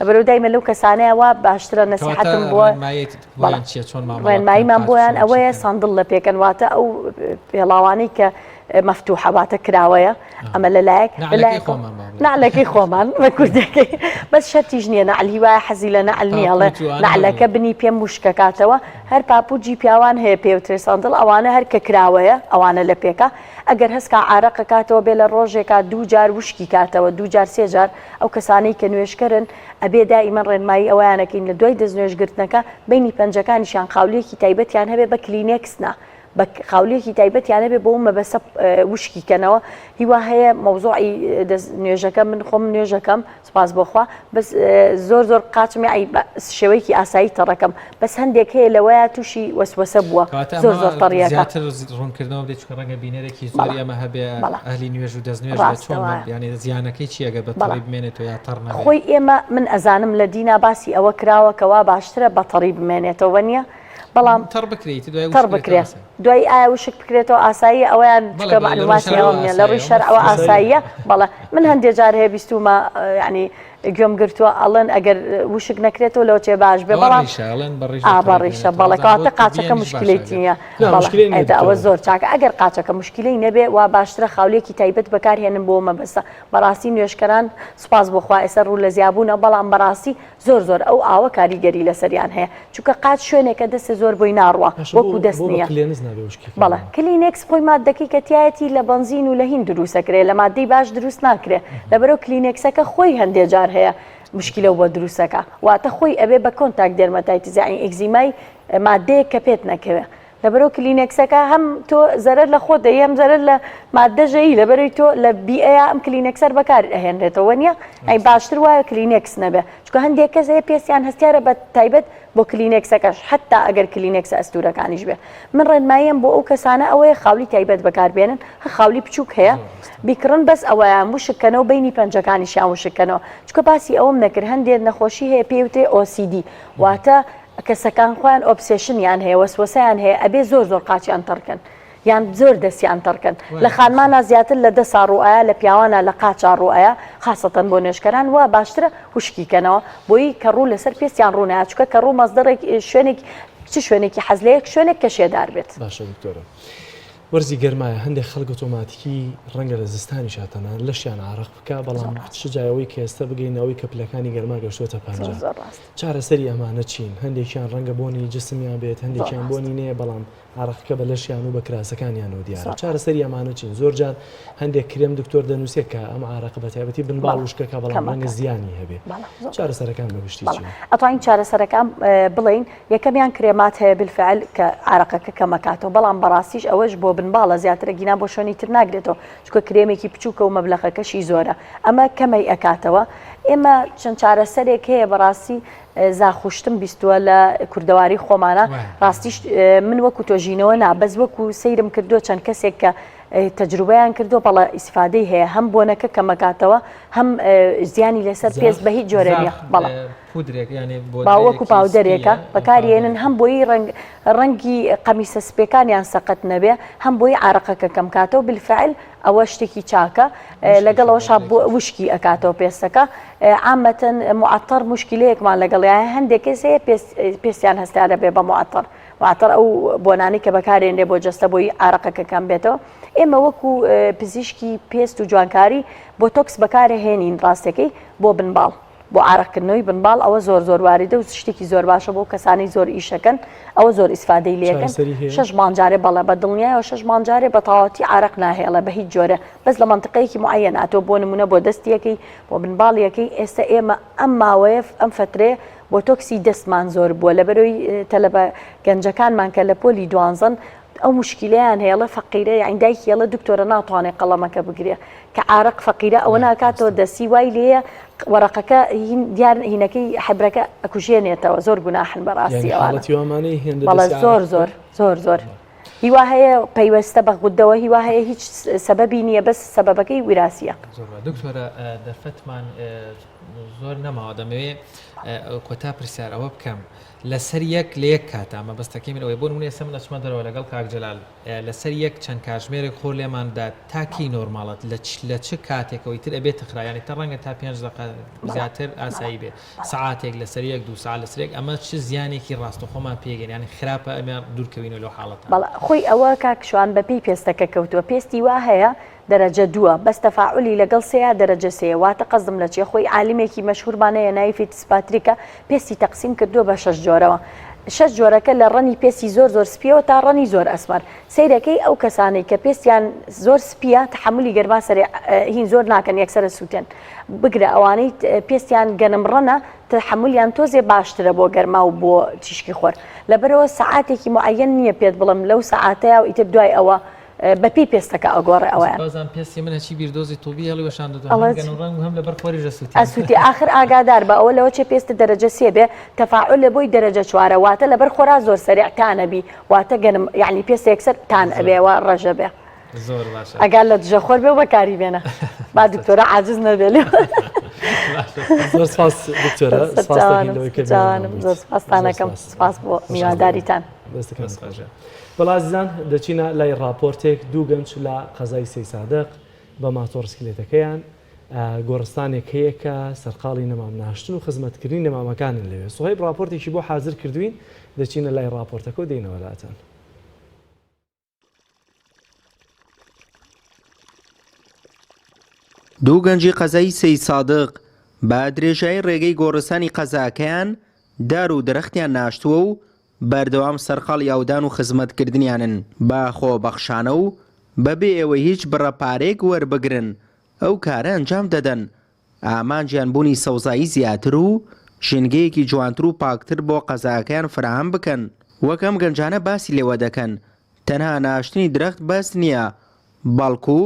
بەرەو دایمە لەو کەسانەیە وا باشترە نەسیحەتم بووە ڕێنماییمان بۆیان ئەوەیە ساندڵ لە پێکەن واتە ئەو پێڵاوانەی کە مەفتوحە واتە کراوەیە ئەمە لەلایەک نعلەکەی خۆمان بە کوردەکەی بەس شەرتیش نییە نعلی وایە حەزی لە نعل نییەڵێ نعلەکە بنی پێم وشکەکاتەوە هەر پاپوجی پیاوان هەیە پێوترێ ساندڵ ئەوانە هەر کە کراوەیە ئەوانە لە پێکە ئەگەر هەستکە عارەقە کاتەوە بێ لە ڕۆژێکا 2 جار وشکی کاتەوە 2 جار 3 جار ئەو کەسانەی کە نوێشکردن ئەبێ دائیمەن ڕێنمایی ئەویانەکەین لە دوای دەستنوێژگرتنەکە بینی پەنجەکانیشان قاولێکی تایبەتیان هەبێ بە کلینێکسنا بە خاولێکی تایبەتیان هەبێ بۆ مەبەسە وشکی کەنەوە هیوا هەیە مەوزوعی نوێژەکە من خۆم نوێژەکەم سپاس بۆخوا بەس زۆر قاچمی شێوەیەکی ئاسایی تەڕەکەم بەس هەندێک هەیە لەوەیە تووشی وەسوەسە بووە زۆر تەڕیەکە ڕوونکردنەوە بێت چکە ڕەنگە بینەرێکی زۆری ئەمە هەبێ ئەهلی نوێژ و دەستنوێژ چۆن یعنی زیانەکەی چی ئەگەر بە تەڕی بمێنێتەوە یا تەڕ نەبێت خۆی ئێمە من ئەزانم لە دینا باسی ئەوە کراوە کەوا باشترە بە تەڕی بمێنێتەوە نییە بەڵام تەڕ بکرێت دوای ئایا وشک بکرێتەوە ئاسایی ئەویان چکە معلوماتیەوە نیە لە ڕووی شەرعەوە ئاساییە بەڵێ من هەندێک جار هەیە بیستومە ینی گوێم گرتووە ئەڵێن ئەگەر وشک نەکرێتەوە لەو چێ باش بێ بەڵام بەڕیشە بەڵێ کەواتە قاچەکە مشکلێتی نییە ئەوە زۆر چاکە ئەگەر قاچەکە مشکلەی نەبێ وا باشترە خاولێکی تایبەت بەکارهێنن بۆ مەبەستە بەڕاستی نوێشکەران سوپاس بۆخوا ئێستا ڕوو لە زیابوونە بەڵام بەڕاستی زۆر ئەو ئاوە کاریگەری لەسەریان هەیە چونکە قاچ شوێنێکە دەستێ زۆر بۆی ناڕوە وەکو دەست نییە بەڵێ کلینێکس خۆی مادەکەی کە تایەتی لە بنزین و لە هین دروستەکرێ لە مادەی باش دروست ناکرێ لەبەرەوە کلینێکسەکە خۆی هەندێک جار هەیە مشکلە بۆ دروستەکە واتە خۆی ئەبێ بە کۆنتاک دێرمەتایتیزای ئێگزیمای مادەیە کە پێت نەکەوێ لەبەرەوە کلینێکسەکە هەم تۆ زەرەر لە خۆت دەی هەم زەرەر لە مادەژەیی لەبەرەوەی تۆ لە بیئەیە ئەم کلینێکسەر بەکار ئەهێنرێتەوە نییە ئەی باشتر وایە کلینێکس نەبێ چکە هەندێک کەس هەیە پێستیان هەستیارە بە تایبەت بۆ کلینێکسەکەش حتا ئەگەر کلینێکس ئەستورەکانیش بێ من ڕێنماییم بۆ ئەو کەسانە ئەوەیە خاولی تایبەت بەکاربێنن هە خاولی بچووک هەیە بیکڕن بەس ئەوەیان وشکەنەوە بینی پەنجەکانیشیان وشکەنەوە چکە باسی ئەوم نەکرد هەندێک نەخۆشی هەیە پێوتێ OCD واتە کەسەکان خۆیان ئۆبسێشنیان هەیە وەسوەسەیان هەیە ئەبێ زۆر قاچیان تەڕکەن یان زۆر دەستیان تەڕکەن لە خانمانە زیاتر لە 10 ساڵ ڕوئایە لە پیاوانە لە قاچا ڕوئایە خاصەتەن بۆ نوێشکەران وا باشترە خوشکیکەنەوە بۆی کە ڕوو لەسەر پێستیان ڕوونایە چکە کە ڕوو مەزدەڕێک شوێنێک چ شوێنێکی حەزلەیەک شوێنێک کە شێدار بێت باشە دکتۆرە وەرزی گەرمایە هەندێک خەڵک ئۆتۆماتیکی ڕەنگە لە زستانی شاتەنە لەشیان عارق بکە بەڵام شجایەوەی کە ئێستا بگەینەوەی کە پلەکانی گەرما گەشتوتە پەنجە چارەسەری ئەمانە چین هەندێکیان ڕەنگە بۆنی جسمیان بێت هەندێکیان بۆنی نەیە بەڵام عارقەکە بە لەشیان و بە کراسەکانیانەوە دیارە چارەسەری ئەمانە چین زۆر جار هەندێک کرێم دکتۆر دەنووسێت کە ئەم عارقە بە تایبەتی بنباڵ وشکەکە بەڵام ڕەنگە زیانی هەبێ چارەسەرەکان بەگشتی چین ئەتوانین چارەسەرەکان بڵین یەکەمیان کرێمات هەیە بالفعل کە عارقەکە کەمەکاتەوە بەڵام بەڕاستیش ئەوەش بۆ بنباڵە زیاترە گینا بۆ شوێنی تر ناگرێتەوە چکە کرێمێکی بچووکە و مەبلەخەکەشی زۆرە ئەمە کەمەی ئەکاتەوە ئێمە چەند چارەسەرێک هەیە بەڕاستی زاخوشتم بیستووە لە کوردەواری خۆمانە ڕاستیش من وەکو تۆژینەوە نابەز وەکو سەیرم کردو چەند کەسێک کە تەجروبەیان کردو بەڵە ئیسفادەی هەیە هەم بۆنەکە کەمەکاتەوە هەم زیانی لەسەر پێست بە هیچ جۆرە نیە بەڵام باوەکو پاودەرێکە بەکارێنن هەم بۆی ڕەنگی قەمیسە سپێکانیان سەقەت نەبێ هەم بۆی عارقەکە کەم کاتەوە بالفعل ئەوە شتێکی چاکە لەگەڵەوەش بۆ وشکی ئەکاتەوە پێستەکە عامەتەن معتەر مشکلەیەکمان لەگەڵیایە هەندێک کەس هەیە پێستیان هەستارە بێ بە معتەر ئەو بۆنانی کە بەکارێنێ بۆ جەستە بۆی عارقەکە کەم بێتەوە ئێمە وەکو پزیشکی پێست و جوانکاری بۆ تۆکس بەکارهێنین ڕاستەکەی بۆ بنباڵ بۆ عارقکردنەوەی بنباڵ ئەوە زۆر واریدە و شتێکی زۆر باشە بۆ کەسانی زۆر ئیشەکەن ئەوە زۆر ئیسفادەی لێکن 6 مانجارێ بەڵێ بە دڵنیایەوە 6 مانجارێ بە تەواوەتی عارق ناهێڵە بە هیچ جۆرە بەس لە منطقەیەکی معەنە ئەتۆ بۆ نمونە بۆ دەستیەکەی بۆ بنباڵیەکەی ئێستا ئێمە ئەم ماوەیە ئەم فترێ بۆ تۆکسی دەستمان زۆر بووە لەبەرەوەی تەلەبە گەنجەکانمان کە لە پۆلی دوانزن ئەو مشکلەیان هێڵە فەقیرە یعنی دایکی هێڵە دکتۆرە ناتوانێت قەڵەمەکە بگرێ کە عارق فەقیرە ئەوە ناکاتەوە دەسی وای لێیە وەرەقەکە دیار هینەکەی حبرەکە ئەکوژێنێتەوە زۆر گوناحن بەڕاستی ئەوانە زۆر هیوا هەیە پەیوەستە بە غودەوە هیوا هەیە هیچ سەبەبی نییە بەس سەبەبەکەی ویراسیە دکتۆرە دەرفەتمان زۆر نەماوە دەمەوێ کۆتا پرسیار ئەوە بکەم لەسەر یەک لە یەک کاتە مەبەستەکەی من ئەوەی بۆ نمونە ئێستا من ئەچمە دەرەوە لەگەڵ کاک جەلال لەسەر یەک چەند کاتژمێرێک خۆر لێماندا تاکی نۆرماڵەت لە چ کاتێکەوەی تر ئەبێت تخرایانی تا ڕەنگە تا 5 دقیقە زیاتر ئاسایی بێت سعاتێک لەسەر یەک 2 ساعت لەسەرێک ئەمە چ زیانێکی ڕاستەخۆمان پێگەن ینی خراپە ئەمە دوورکەوینە لەو حاڵەتە بەڵێ خۆی ئەوە کاکشوان بەپی پێستەکە کەوتووە پێستی وا هەیە دەرەجە 2 بەس تەفاعلی لەگەڵ سەیە دەرەجە 3 واتە قەزم لە چێ خۆی عالمێکی مەشهوربانەیە ناوی فیتزپاتریکە پێستی تەقسیم کردووە بە 6 جۆرەوە 6 جۆرەکە لە ڕەنی پێستی زۆر سپیەوە تا ڕەنی زۆر ئەسمەر سەیرەکەی ئەو کەسانەی کە پێستیان زۆر سپیە تحملی گەرما سەر هین زۆر ناکەن یەکسەرە سووتێن بگرە ئەوانەی پێستیان گەنم ڕەنە تحملیان تۆزێ باشترە بۆ گەرما و بۆ تیشکی خۆر لەبەرەوە سەعاتێکی معەن نییە پێت بڵم لەو سەعاتەیە و ئیتر دوای ئەوە بەپی پێستەکە ئەگۆڕێ ئەوەیان بازان پێستی منەچی بیردۆزی تووبی هەڵیوەشان هەم لەبەر خۆری ژەسووتی ئەسووتی آخر ئاگادار بە ئەوە لەوە چێ پێستە دەرەجە 3 بێ تەفاعل لە بۆی دەرەجە 4 واتە لەبەر خۆرا زۆر سەریع تانەبی واتە گەنم یعنی پێستە یەکسەر تان ئەبێەوە ڕەژە بێ زۆر باشە ئەگەر لە دژە خۆر بێ بەکاری بێنە با دکتۆرە عاجز نەبێ زۆر سپاس دکتۆرە زۆر سپاسانەکەم سپاس بۆ میوانداریتان بەڵازیزان دەچینە لای راپۆرتێک دوو گەنج لە قەزای سەی سادق بە ماتۆڕسکلێتەکەیان گۆڕستانێک هەیە کە سەرقاڵی نەمام ناشتن و خزمەتکردنی نەمامەکانن لەوێ سوهەیب راپۆرتێکی بۆ حازر کردوین دەچینە لای راپۆرتەکە و دێنەوە لاتان دوو گەنجی قەزای سەی سادق بە درێژایی ڕێگەی گۆڕستانی قەزاکەیان دار و درەختیان ناشتووە و بەردەوام سەرقاڵ یاودان و خزمەتکردنیانن بە خۆبەخشانە و بەبێ ئێوە هیچ بڕەپارێک وەربگرن ئەو کارە ئەنجام دەدەن ئامانجیان بوونی سەوزایی زیاتر و ژینگەیەکی جوانتر و پاکتر بۆ قەزاکەیان فراهم بکەن وەکەم گەنجانە باسی لێوە دەکەن تەنها ناشتنی درەخت بەس نییە بەڵکو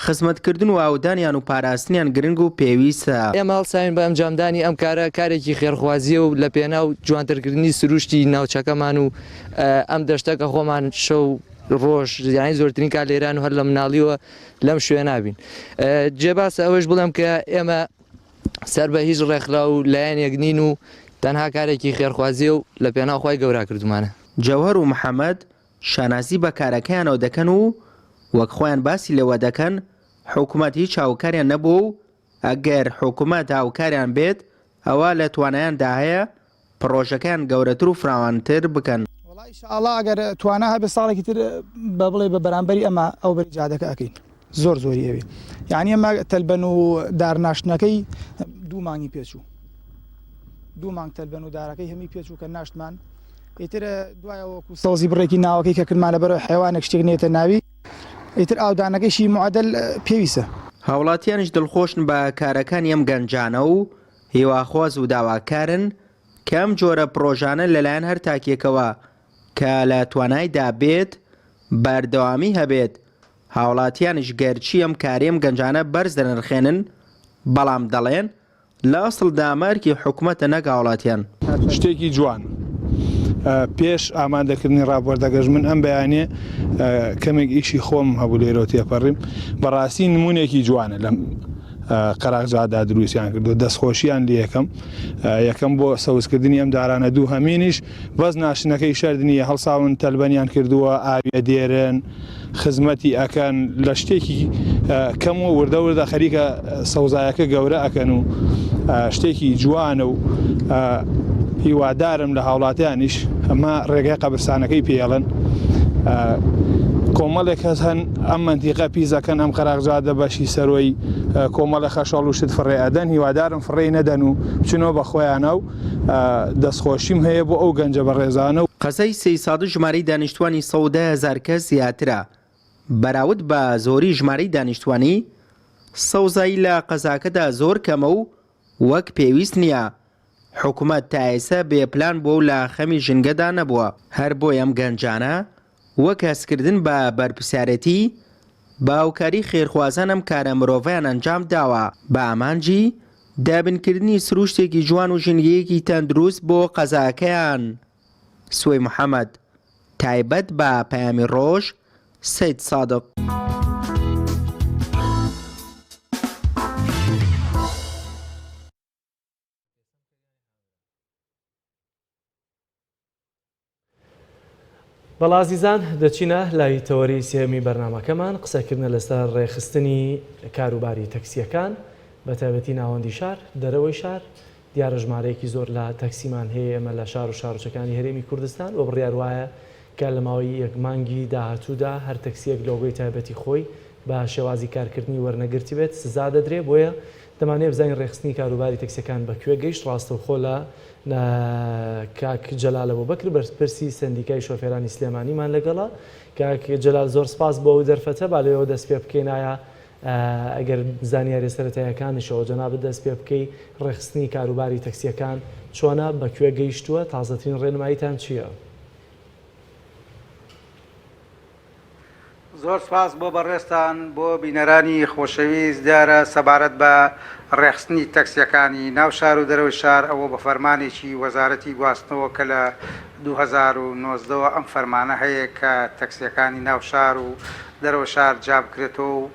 خزمەتکردن و ئاودانیان و پاراستنیان گرنگ و پێویستە. ئێمە هەڵساین بە ئەنجامدانی ئەم کارە کارێکی خێرخوازیە و لە پێناو جوانترکردنی سروشتی ناوچەکەمان و ئەم دەشتەکە خۆمان شەو ڕۆژ یانی زۆرترین کار لێران و هەر لە مناڵیەوە لەم شوێ نابین. جێباسە ئەوەش بڵێم کە ئێمە سەر بە هیچ ڕێکخرا و لایەنێک نین و تەنها کارێکی خێرخوازیە و لە پێناو خۆی گەورا کردومانە. جەوهەر و محەممەد شانازی بە کارەکەیانەوە دەکەن و وەک خۆیان باسی لەوە دەکەن حکوومەت هیچ هاوکاریان نەبوو و ئەگەر حکوومەت هاوکاریان بێت ئەوە لە توانایاندا هەیە پرۆژەکان گەورەتر و فراوانتر بکەن. ئەڵا ئەگەر توانە هەبێ ساڵێکی تر بە بڵێ بە بەرامبەری ئەمە ئەو بەری جادەکە ئەەکەین زۆر زۆری ئەوێ یعنی ئەمە تەلبەن و دارناشتنەکەی 2 مانگی پێچوو 2 مانگ تەلبەن و دارەکەی هەمی پێچوو کە ناشتمان ئیتر دوایەوەکو سەوزی بڕێکی ناوەکەی کە کردمانە بەرە حیوانێک شتێک نێتە ناوی ئیتر ئاودانەکەیشی معدل پێویستە. هاوڵاتیانش دڵخۆشن بە کارەکانی ئەم گەنجانە و هیواخواز و داواکارن کە ئەم جۆرە پرۆژانە لەلایەن هەر تاکێکەوە کە لە توانایدا بێت بەردەوامی هەبێت. هاوڵاتیانش گەرچی ئەم کاریم گەنجانە بەرز دەنرخێنن بەڵام دەڵێن لە ئەسڵ دامەرکی حکوومەتە نەک هاوڵاتیان. شتێکی جوان پێش ئامادەکردنی ڕاپۆرتەکەش من ئەم بەیانێ کەمێک ئیشی خۆم هەبوو لێرەوە تێپەڕیم بەڕاستی نمونێکی جوانە لەم قەراغجادا دروستیان کردو دەستخۆشییان لە یەکەم بۆ سەوزکردنی ئەم دارانە دوو هەمینیش بەس ناشنەکەی شاردنیە هەڵساون تەلبەنیان کردووە ئاویە دێرن خزمەتی ئەکەن لە شتێکی کەم و وردە وردە خەریکە سەوزایەکە گەورە ئەکەن و شتێکی جوانە و هیوادارم لە هاوڵاتیانیش ئەمە ڕێگای قەبرستانەکەی پێڵن کۆمەڵێک هەز هەن ئەم منتیقە پیزەکەن ئەم قەراغجادە بەشی سەرۆی کۆمەڵە خەشاڵ و شت فڕێ ئەدەن هیوادارم فڕێی نەدەن و بچنەوە بە خۆیانە و دەستخۆشیم هەیە بۆ ئەو گەنجە بەڕێزانە و قەزەی 300 ژمارەی دانیشتوانی 110,000 کەس زیاترە بەراورد بە زۆری ژمارەی دانیشتوانی سەوزایی لە قەزاکەدا زۆر کەمە و وەک پێویست نییە. حکوومەت تا ئێستا بێپلان بۆ و لە خەمی ژنگەدا نەبووە هەر بۆی ئەم گەنجانە وەک هەستکردن بە بەرپرسیارەتی باوکاری خێرخوازان ئەم کارە مرۆڤیان ئەنجام داوە بە ئامانجی دابنکردنی سروشتێکی جوان و ژینگەیەکی تەندروست بۆ قەزاکەیان. سوێ محەممەد تایبەت بە پەیامی ڕۆژ سەید سادق. بەڵازیزان دەچینە لای تەوەری سێمی بەرنامەکەمان قسەکردنە لەسەر ڕێخستنی کاروباری تەکسیەکان بە تایبەتی ناوەندی شار دەرەوەی شار دیارە ژمارەیەکی زۆر لە تەکسیمان هەیە ئێمە لە شار و شارۆچەکانی هەرێمی کوردستان و بڕیار وایە کە لە ماوەی یەک مانگی داهاتوودا هەر تەکسیەک لۆگۆی تایبەتی خۆی بە شێوازی کارکردنی وەرنەگرتی بێت سزا دەدرێت بۆیە دەمانێت بزانین ڕێخستنی کاروباری تەکسیەکان بەکوێ گەیشت ڕاستەوخۆ لە کاک جەلال ئەبوبەکر بەرپرسی سندیکای شۆفێرانی سلێمانیمان لەگەڵا. کاک جەلال زۆر سپاس بۆ ئەو دەرفەتە با لێەوە دەست پێ بکەین ئایا ئەگەر زانیاری سەرەتاییەکانیشەوە جەنابەت دەست پێ بکەی ڕێخستنی کاروباری تەکسیەکان چۆنە بەکوێ گەیشتووە تازەترین ڕێنماییتان چییە؟ زۆر سپاس بۆ بەڕێستان بۆ بینەرانی خۆشەویست دیارە سەبارەت بە ڕێخستنی تەکسیەکانی ناو شار و دەرەوەی شار ئەوە بە فەرمانێکی وەزارەتی گواستنەوە کە لە 2019 ئەم فەرمانە هەیە کە تەکسیەکانی ناو شار و دەرەوە شار جا بکرێتەوە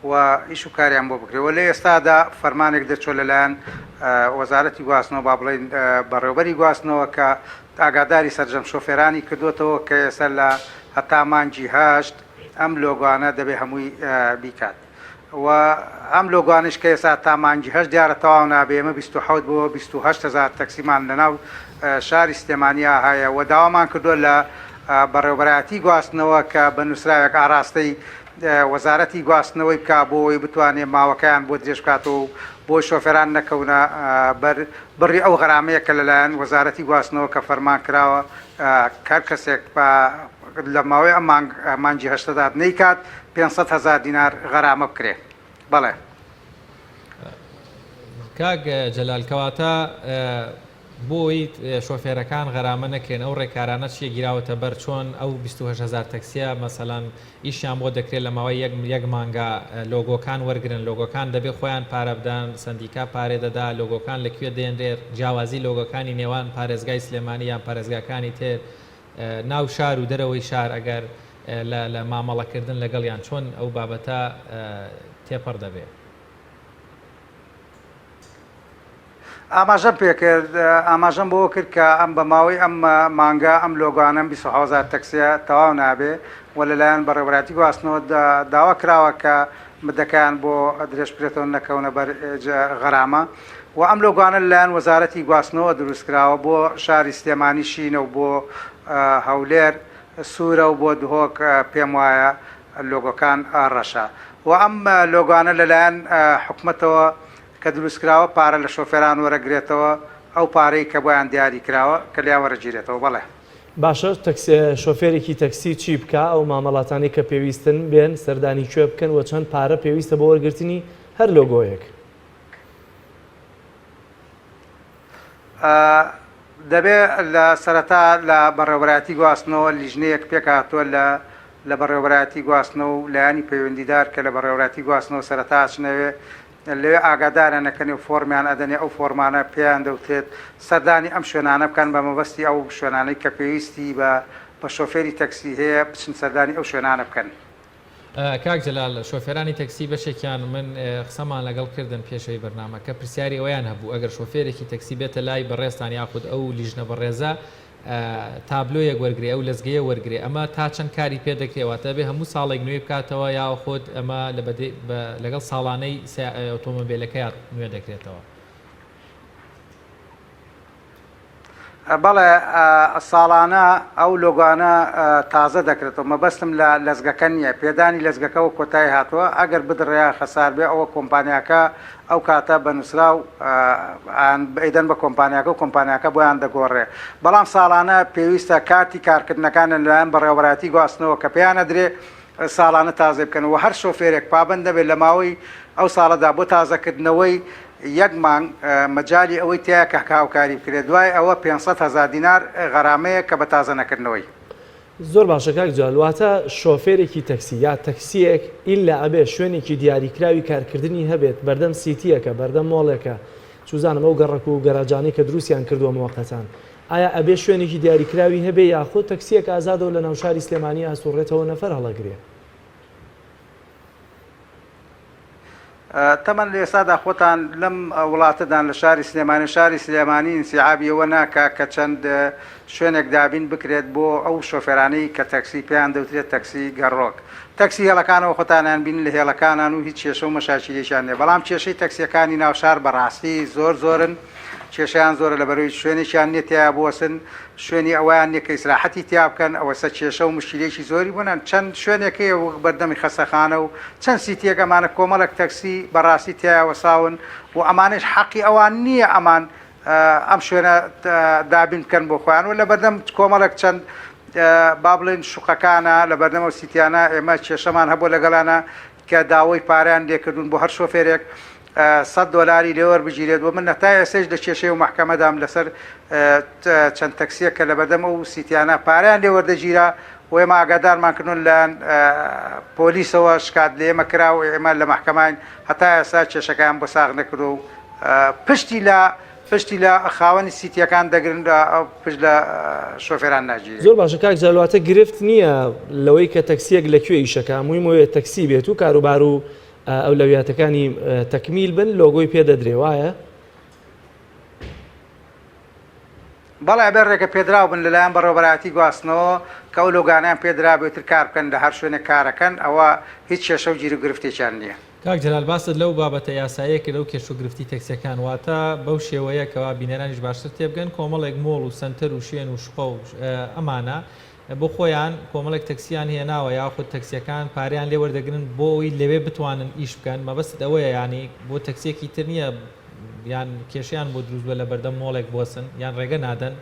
و ئیش و کاریان بۆ بکرێتەوە لە ئێستادا فەرمانێک دەچۆ لەلایەن وەزارەتی گواستنەوە با بڵێن بەڕێوەبەری گواستنەوە کە ئاگاداری سەرجەم شۆفێرانی کردوێتەوە کە ئێستا لە هەتا مانگی 8 ئەم لۆگوانە دەبێ هەمووی بیکات و ئەم لۆگوانش کە ئێستا تا مانگی 8 دیارە تەواو نابێ ئێمە 27 بۆ 28,000 تەکسیمان لەناو شاری سلێمانیا هەیە و داوامان کردووە لە بەڕێوەبەرایەتی گواستنەوە کە بە نووسراوێک ئاراستەی وەزارەتی گواستنەوەی بکا بۆەوەی بتوانێت ماوەکەیان بۆ درێژ بکاتەوە بۆ شۆفێران نەکەونە بڕی ئەو غەرامەیە کە لەلایەن وەزارەتی گواستنەوە کە فەرمان کراوە هەر کەسێک لە ماوەی ئەم مانگی 8 نەیکات 500,000 دینار غەرامە بکرێت. بەڵێ کاک جەلال کەواتە بۆی شۆفێرەکان غەرامە نەکرێن ئەو ڕێکارانە چیە گیراوەتە بەر چۆن ئەو 28,000 تەکسیە مەسەلەن ئیشیان بۆ دەکرێت لە ماوەی یەک مانگا لۆگۆکان وەرگن لۆگۆکان دەبێت خۆیان پارە بدەن سندیکا پارێ دەدا لۆگۆکان لەکوێ دێنرێت جیاوازی لۆگۆکانی نێوان پارێزگای سلێمانی یان پارێزگاکانی تر ناو شار و دەرەوەی شار ئەگەر لە مامەڵەکردن لەگەڵیان چۆن ئەو بابەتە تێپەڕ دەبێت. ئاماژەم پێکرد ئاماژەم بۆ کرد کە ئەم بە ماوەی ئەم مانگا ئەم لۆگانم 20,000 تەکسیە تەواو نابێ و لەلایەن بەڕێوەبەراتی گواستنەوە داوا کراوە کە مدەکان بۆ درێژ بکرێتەوە نەکەونە بەر غەرامە و ئەم لۆگانە لەلایەن وەزارەتی گواستنەوە دروستکراوە بۆ شاری سلێمانی شینە و بۆ هەولێر سوورە و بۆ دهۆک پێم وایە لۆگۆکان ڕەشە و ئەم لۆگانە لەلایەن حکوومەتەوە کە دروستکراوە پارە لە شۆفێران وەرەگرێتەوە ئەو پارەی کە بۆیان دیاری کراوە کە لیا وەرەگیرێتەوە بەڵێ. باشە شۆفێرێکی تەکسی چی بکە ئەو مامەڵاتانی کە پێویستن بێن سەردانی کوێ بکەن و چەند پارە پێویستە بۆ وەرگرتنی هەر لۆگۆیەک؟ دەبێت لە سەرەتا لە بەڕێوەبەراتی گواستنەوە لیژنەیەک پێکهاتووە لە بەڕێوەبەراتی گواستنەوە و لایانی پەیوەندیدار کە لە بەڕێوەبەراتی گواستنەوە سەرەتا چنەوێ لەوێ ئاگادارە نەکەنی و فۆرمیان ئەدەنێ ئەو فۆرمانە پێیان دەوتێت سەردانی ئەم شوێنانە بکەن بە مەبەستی ئەو شوێنانەی کە پێویستی بە شۆفێری تەکسی هەیە بچن سەردانی ئەو شوێنانە بکەن. کاک جەلال شۆفێرانی تەکسی بەشێکیان من قسەمان لەگەڵ کردن پێشەوەی بەرنامەکە پرسیاری ئەویان هەبوو ئەگەر شۆفێرێکی تەکسی بێتە لای بەڕێستان یاخود ئەو لیژنە بەڕێزە تابلۆیەک وەرگێ ئەو لەزگەیە وەرگێ ئەمە تا چەند کاری پێ دەکرێتەوە بێ هەموو ساڵێک نوێ بکاتەوە یا خۆت ئەمە لەگەڵ ساڵانەی ئۆتۆمۆبیلەکە نوێ دەکرێتەوە. بەڵێ ساڵانە ئەو لۆگانە تازە دەکرێتەوە مەبەستم لە لەزگەکە نییە پێدانی لەزگەکە و کۆتایی هاتووە ئەگەر بدڕێیا خەسار بێ ئەوە کۆمپانیاکە ئەو کاتە بەنووسرا و ئەیدەن بە کۆمپانیاکە و کۆمپانیاکە بۆیان دەگۆڕێ بەڵام ساڵانە پێویستە کارتی کارکردنەکانە لەلایەن بەڕێوەبەراتی گواستنەوە کە پێیان ئەدرێ ساڵانە تازە بکەن و هەر شۆفێرێک پابند دەبێت لە ماوەی ئەو ساڵەدا بۆ تازەکردنەوەی یەک مانگ مەجای ئەوەی تایە کە هاوکاری بکرێت دوای ئەوە 500,000 دینار غەرامەیە کە بە تازە نەکردنەوەی. زۆر باشە کاک جوال واتە شۆفێرێکی تەکسی یا تەکسیەک ئیلا ئەبێ شوێنێکی دیاریکراوی کارکردنی هەبێت بەردەم سیتیەکە بەردەم مۆڵێکە چوزانم ئەو گەڕک و گەراجانی کە دروستیان کردووە مۆقەتان ئایا ئەبێ شوێنێکی دیاریکراوی هەبێ یاخۆ تەکسیەک ئازادەوە لە ناوشاری سلێمانی ئاسوڕێتەوە نەفەر هەڵەگرێ؟ تەمەەن لە ئێستادا خۆتان لەم وڵاتەدان لە شاری سلێمانی ئینسیعابیەوە ناکە کە چەند شوێنێک دابین بکرێت بۆ ئەو شۆفێرانەی کە تەکسی پێیان دەوترێت تەکسی گەڕۆک تەکسی هێڵەکانەوە خۆتانیان بین لە هێڵەکانان و هیچ کێشە و مەشاکیلێکیان نیە بەڵام کێشەی تەکسیەکانی ناوشار بەڕاستی زۆرن کێشیان زۆرە لە بەروی شوێنێکیان نیە تیا بۆسن شوێنی ئەویان نیە کە ئیسراحەتی تیا بکەن ئەوە سە کێشە و مشکلێکی زۆری بوونن چەند شوێنێکەیە بەردەمی خەسەخانە و چەند سیتیەک ئەمانە کۆمەڵک تەکسی بەڕاستی تایەوە ساون و ئەمانش حەقی ئەوان نییە ئەمان ئەم شوێنە دابین بکەن بۆ خۆیان و لە بەردەم کۆمەڵک چەند با بڵێن شوقەکانە لە بەردەمەوە سیتیانە ئێمە کێشەمان هەبوو لەگەڵانە کە داوای پاریان لێکردون بۆ هەر شۆفێرێک $100 لێوە بگیرێت و من نەتای ئێسش لە کێشەی و محکەمەدام لەسەر چەند تەکسیە کە لە بەردەمە و سیتیانە پاریان لێ وەردەگیرا و ئێمە ئاگادارمان کردون لەیان پۆلیسەوە شکات لە ئێمە کرا و ئێمە لە محکەمان هەتا ئێستا کێشەکان بۆ ساغ نەکردو و پشتی لە خاوەنی سیتیەکان دەگرن پشت لە شۆفێران ناگیرێت. زۆر باشە کاک جەلواتە گرفت نییە لەوەی کە تەکسیەک لەکوێ ئیشەکە موویمەوەیە تەکسی بێت و کاروبار و ئەولەویاتەکانی تەکمیل بن لۆگۆی پێدەدرێ وایە؟ بەڵێ بەڕێکە پێدراو بن لەلایەن بەڕێوەبەراتی گواستنەوە کە ئەو لۆگانیان پێدرا بێتتر کار بکەن لە هەر شوێنێک کارەکەن ئەوە هیچ کێشە و گیر و گرفتێکیان نییە. کاک جەلال باست لەو بابەتە یاساییەکە لەو کێش و گرفتی تەکسیەکان واتە بەو شێوەیەکەوە بینەرانیش باشتر تێبگەن کۆمەڵێک مۆڵ و سنتەر و شوێن و شقە و ئەمانە بۆ خۆیان کۆمەڵێک تەکسیان هێناوە یاخود تەکسیەکان پاریان لێ وەردەگرن بۆ ئەوی لەوێ بتوانن ئیش بکەن مەبەست ئەوەیە ینی بۆ تەکسیەکی تر نییە یان کێشیان بۆ دروست بە لە بەردەم مۆڵێک بۆسن یان ڕێگە نادەن.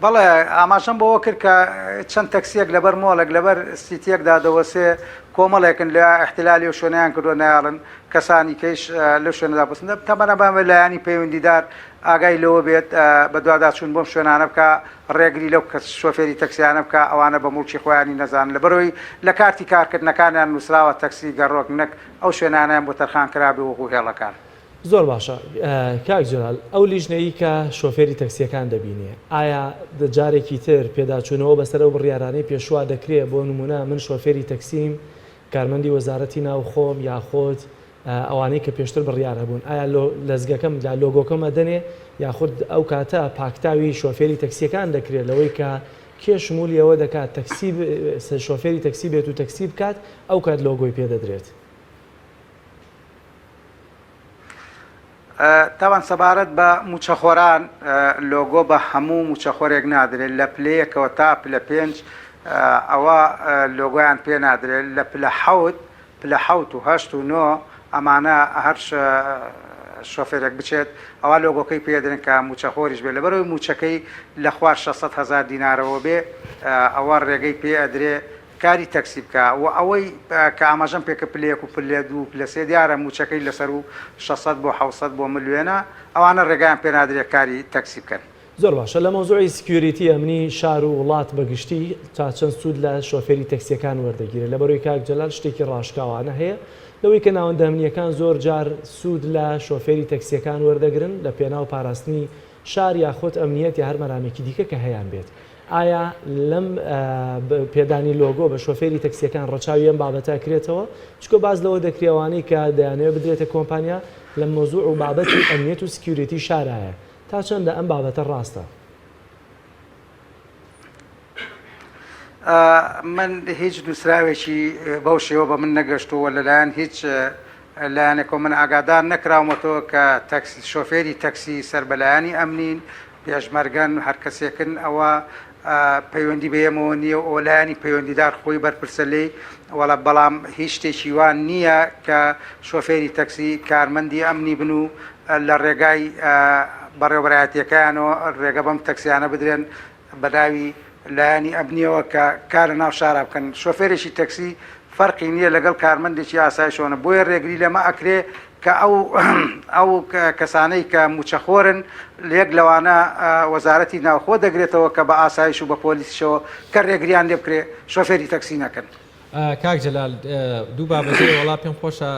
بەڵێ ئاماژەم بەوە کرد کە چەند تەکسیەک لەبەر مۆڵێک لەبەر سیتیەکدا دەوەسێ کۆمەڵێکن لە احتیلالی و شوێنیان کردووە نایاڵن کەسانی کەیش لە شوێنەدا بستن تەمەنە بامە لایانی پەیوەندیدار ئاگای لەوە بێت بە دوواداچوون بۆم شوێنانە بکە ڕێگری لەو کە شۆفێری تەکسیانە بکە ئەوانە بە موڵکی خۆیانی نەزان لەبەرەوەی لە کارتی کارکردنەکانیان نووسراوە تەکسی گەڕۆک نەک ئەو شوێنانیان بۆ تەرخان کرابێ وەکو هێڵەکان. زۆر باشە کاک جلال ئەو لیژنەی کە شۆفێری تەکسیەکان دەبینێ ئایا جارێکی تر پێداچوونەوە بەسەر ئەو بڕیارانەی پێشوا دەکرێت بۆ نمونە من شۆفێری تەکسیم کارمەندی وەزارەتی ناوخۆم یاخۆت ئەوانەی کە پێشتر بڕیار هەبوون ئایا لەزگەکەم لا لۆگۆکەمە دەنێ یاخود ئەو کاتە پاکتاوی شۆفێری تەکسیەکان دەکرێت لەوەی کە کێ شمولیەوە دەکات شۆفێری تەکسی بێت و تەکسی بکات ئەو کات لۆگۆی پێدەدرێت. تاوان سەبارەت بە موچەخۆران لۆگۆ بە هەموو موچەخۆرێک نادرێت لە پلەیەکەوە تا پلە 5 ئەوە لۆگۆیان پێ نادرێت لە پلە 7 و 8 و 9 ئەمانە هەر شۆفێرێک بچێت ئەوە لۆگۆکەی پێدرن کە موچەخۆریش بێت لەبەرەوەی موچەکەی لە خوار 600,000 دینارەوە بێ ئەوە ڕێگەی پێ ئەدرێ کاری تەکسی بکە و ئەوەی کە ئاماژەم پێکە پلەیەک و پلە 2 پلە 3 دیارە موچەکەی لەسەر و 600 بۆ 700 بۆ ملیۆنە ئەوانە ڕێگایان پێ نادرێت کاری تەکسی بکەن. زۆر باشە لە مۆزوعی سکیوریتی ئەمنی شار و وڵات بەگشتی تا چەند سوود لە شۆفێری تەکسیەکان وەردەگیرێت لەبەرەوەی کاک جەلال شتێکی ڕاشکاوانە هەیە لەوەی کە ناوەندە ئەمنیەکان زۆر جار سوود لە شۆفێری تەکسیەکان وەردەگرن لە پێناو پاراستنی شار یاخۆت ئەمنیەت یا هەر مەرامێکی دیکە کە هەیەیان بێت. ئایا لەم پێدانی لۆگۆ بە شۆفێری تەکسیەکان ڕەچاوی ئەم بابەتە کرێتەوە چکۆ باز لەوە دەکرێوانەی کە دەیانەوە بدرێتە کۆمپانیا لە مۆزوع و بابەتی ئەمنیەت و سکیوریتی شارایە تا چەندە ئەم بابەتە ڕاستە؟ من هیچ نووسراوێکی بەو شێوە بە من نەگەشتووە لەلایەن هیچ لایەنێکۆ من ئاگادار نەکراومەتەوە کە شۆفێری تەکسی سەربەلایانی ئەمنین پێشمەرگەن هەر کەسێکن ئەوە پەیوەندی بەیەمەوە نییە و ئۆلایانی پەیوەندیدار خۆی بەرپرسە لێی وەڵە بەڵام هیچ شتێکی وان نییە کە شۆفێری تەکسی کارمەندی ئەمنی بن و لە ڕێگای بەڕێوەبەرایەتیەکەیانەوە ڕێگە بەم تەکسیانە بدرێن بەداوی لایانی ئەبنیەوە کە کارە ناو شارە بکەن شۆفێرێکی تەکسی فەرقی نییە لەگەڵ کارمەندێکی ئاسایشۆنە بۆیە ڕێگری لەمە ئەکرێ کە ئەو کەسانەی کە موچەخۆرن لەیەک لەوانە وەزارەتی ناوخۆ دەگرێتەوە کە بە ئاسایش و بە پۆلیسشەوە کە ڕێگریان لێ بکرێ شۆفێری تەکسی نەکەن. کاک جەلال دوو بابەتەی وەڵام پێم خۆشە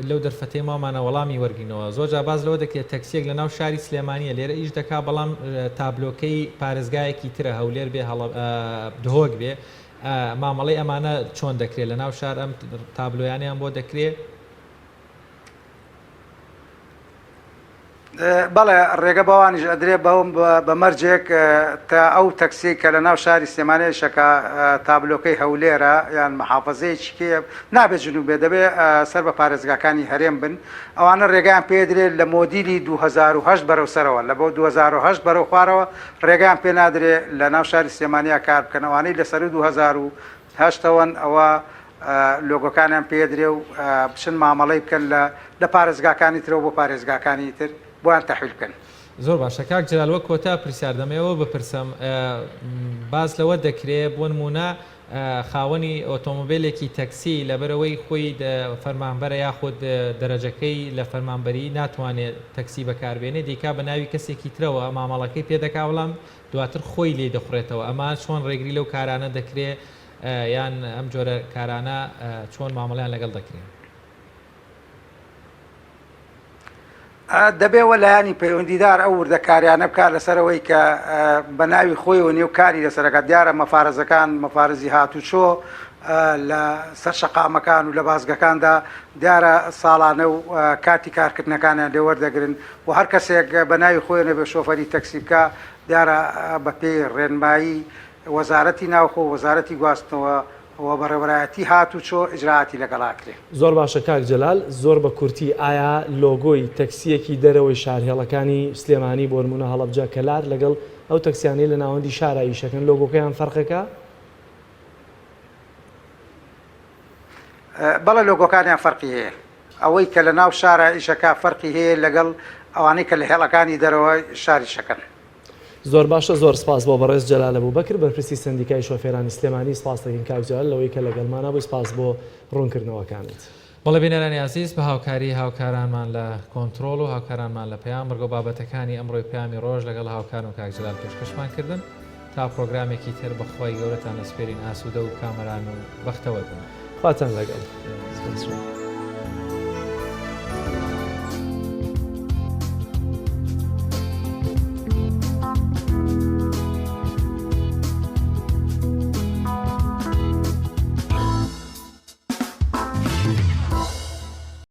لەو دەرفەتەی مامانە وەڵامی وەرگینەوە زۆر جا باز لەوە دەکرێت تەکسیەک لە ناو شاری سلێمانیە لێرە ئیش دەکا بەڵام تابلۆکەی پارێزگایەکی ترە هەولێر بێ دهۆک بێ مامەڵەی ئەمانە چۆن دەکرێت لە ناو شار ئەم تابلۆیانیان بۆ دەکرێت بەڵێ ڕێگە بەوانیش ئەدرێ بە مەرجێک تا ئەو تەکسی کە لە ناو شاری سلێمانیە شەکە تابلۆکەی هەولێرە یان مەحافەزەیەکی کێ نابێت جنوب بێ دەبێ سەر بە پارێزگاکانی هەرێم بن ئەوانە ڕێگەیان پێدرێت لە مۆدیلی 2008 بەرەو سەرەوە لە بۆ 2008 بەرەو خوارەوە ڕێگەیان پێ نادرێت لە ناو شاری سلێمانیا کار بکەن ئەوانەی لەسەر 2008ەوەن ئەوە لۆگۆکانیان پێدرێ و بچن مامەڵەی بکەن لە پارێزگاکانی ترەوە بۆ پارێزگاکانی تر بۆیان تەحویل بکەن. زۆر باشە کاک جەلال وەک کۆتا پرسیار دەمەوە بپرسم باز لەوە دەکرێت بۆ نمونە خاوەنی ئۆتۆمۆبیلێکی تەکسی لەبەرەوەی خۆی فەرمانبەرە یاخود دەرەجەکەی لە فەرمانبەری ناتوانێت تەکسی بەکاربێنێ دیکا بە ناوی کەسێکی ترەوە مامەڵەکەی پێدەکا وەڵام دواتر خۆی لێ دەخورێتەوە ئەمان چۆن ڕێگری لەو کارانە دەکرێت یان ئەم جۆرە کارانە چۆن مامەڵیان لەگەڵ دەکرێت. دەبێ وەلایانی پەیوەندیدار ئەو وردەکاریانە بکات لەسەرەوەی کە بە ناوی خۆیەوە نێو کاری لەسەرەکە دیارە مەفارەزەکان مەفارزی هاتوچۆ لە سەر شەقامەکان و لە بازگەکاندا دیارە ساڵانە و کاتی کارکردنەکانیان لێ وەردەگرن و هەر کەسێک بە ناوی خۆی نەبێ شۆفەری تەکسی بکە دیارە بە پێی ڕێنمایی وەزارەتی ناوخۆ وەزارەتی گواستنەوە و بەڕێوەبەرایەتی هاتوچۆ ئیجراعاتی لەگەڵاکرێ. زۆر باشە کاک جەلال زۆر بە کورتی ئایا لۆگۆی تەکسیەکی دەرەوەی شارهێڵەکانی سلێمانی بۆ نمونە هەڵەبجە کەلار لەگەڵ ئەو تەکسیانەی لە ناوەندی شارە ئیشەکەن لۆگۆکەیان فەرقەکە؟ بەڵێ لۆگۆکانیان فەرقی هەیە ئەوەی کە لە ناو شارە ئیشەکە فەرقی هەیە لەگەڵ ئەوانەی کە لە هێڵەکانی دەرەوە شاری شەکەن. زۆر باشە زۆر سپاس بۆ بەڕێز جەلال ئەبوبەکر بەرپرسی سندیکای شۆفێرانی سلێمانی سپاس دەکەین کاک جەلال لەوەی کە لەگەڵمانە بووی سپاس بۆ ڕوونکردنەوەکانت. بەڵێ بینەرانی عزیز بە هاوکاری هاوکارانمان لە کۆنتترۆل و هاوکارانمان لە پەیام بەرگۆ بابەتەکانی ئەمڕۆی پامی ڕۆژ لەگەڵ هاوکار و کاک جەلال پێشکەشمان کردن تا پرۆگرامێکی تر بەخوای گەورەتان لەسپێرین ئاسوودە و کامەران و بەختەوە بن. خواتان لەگەڵ.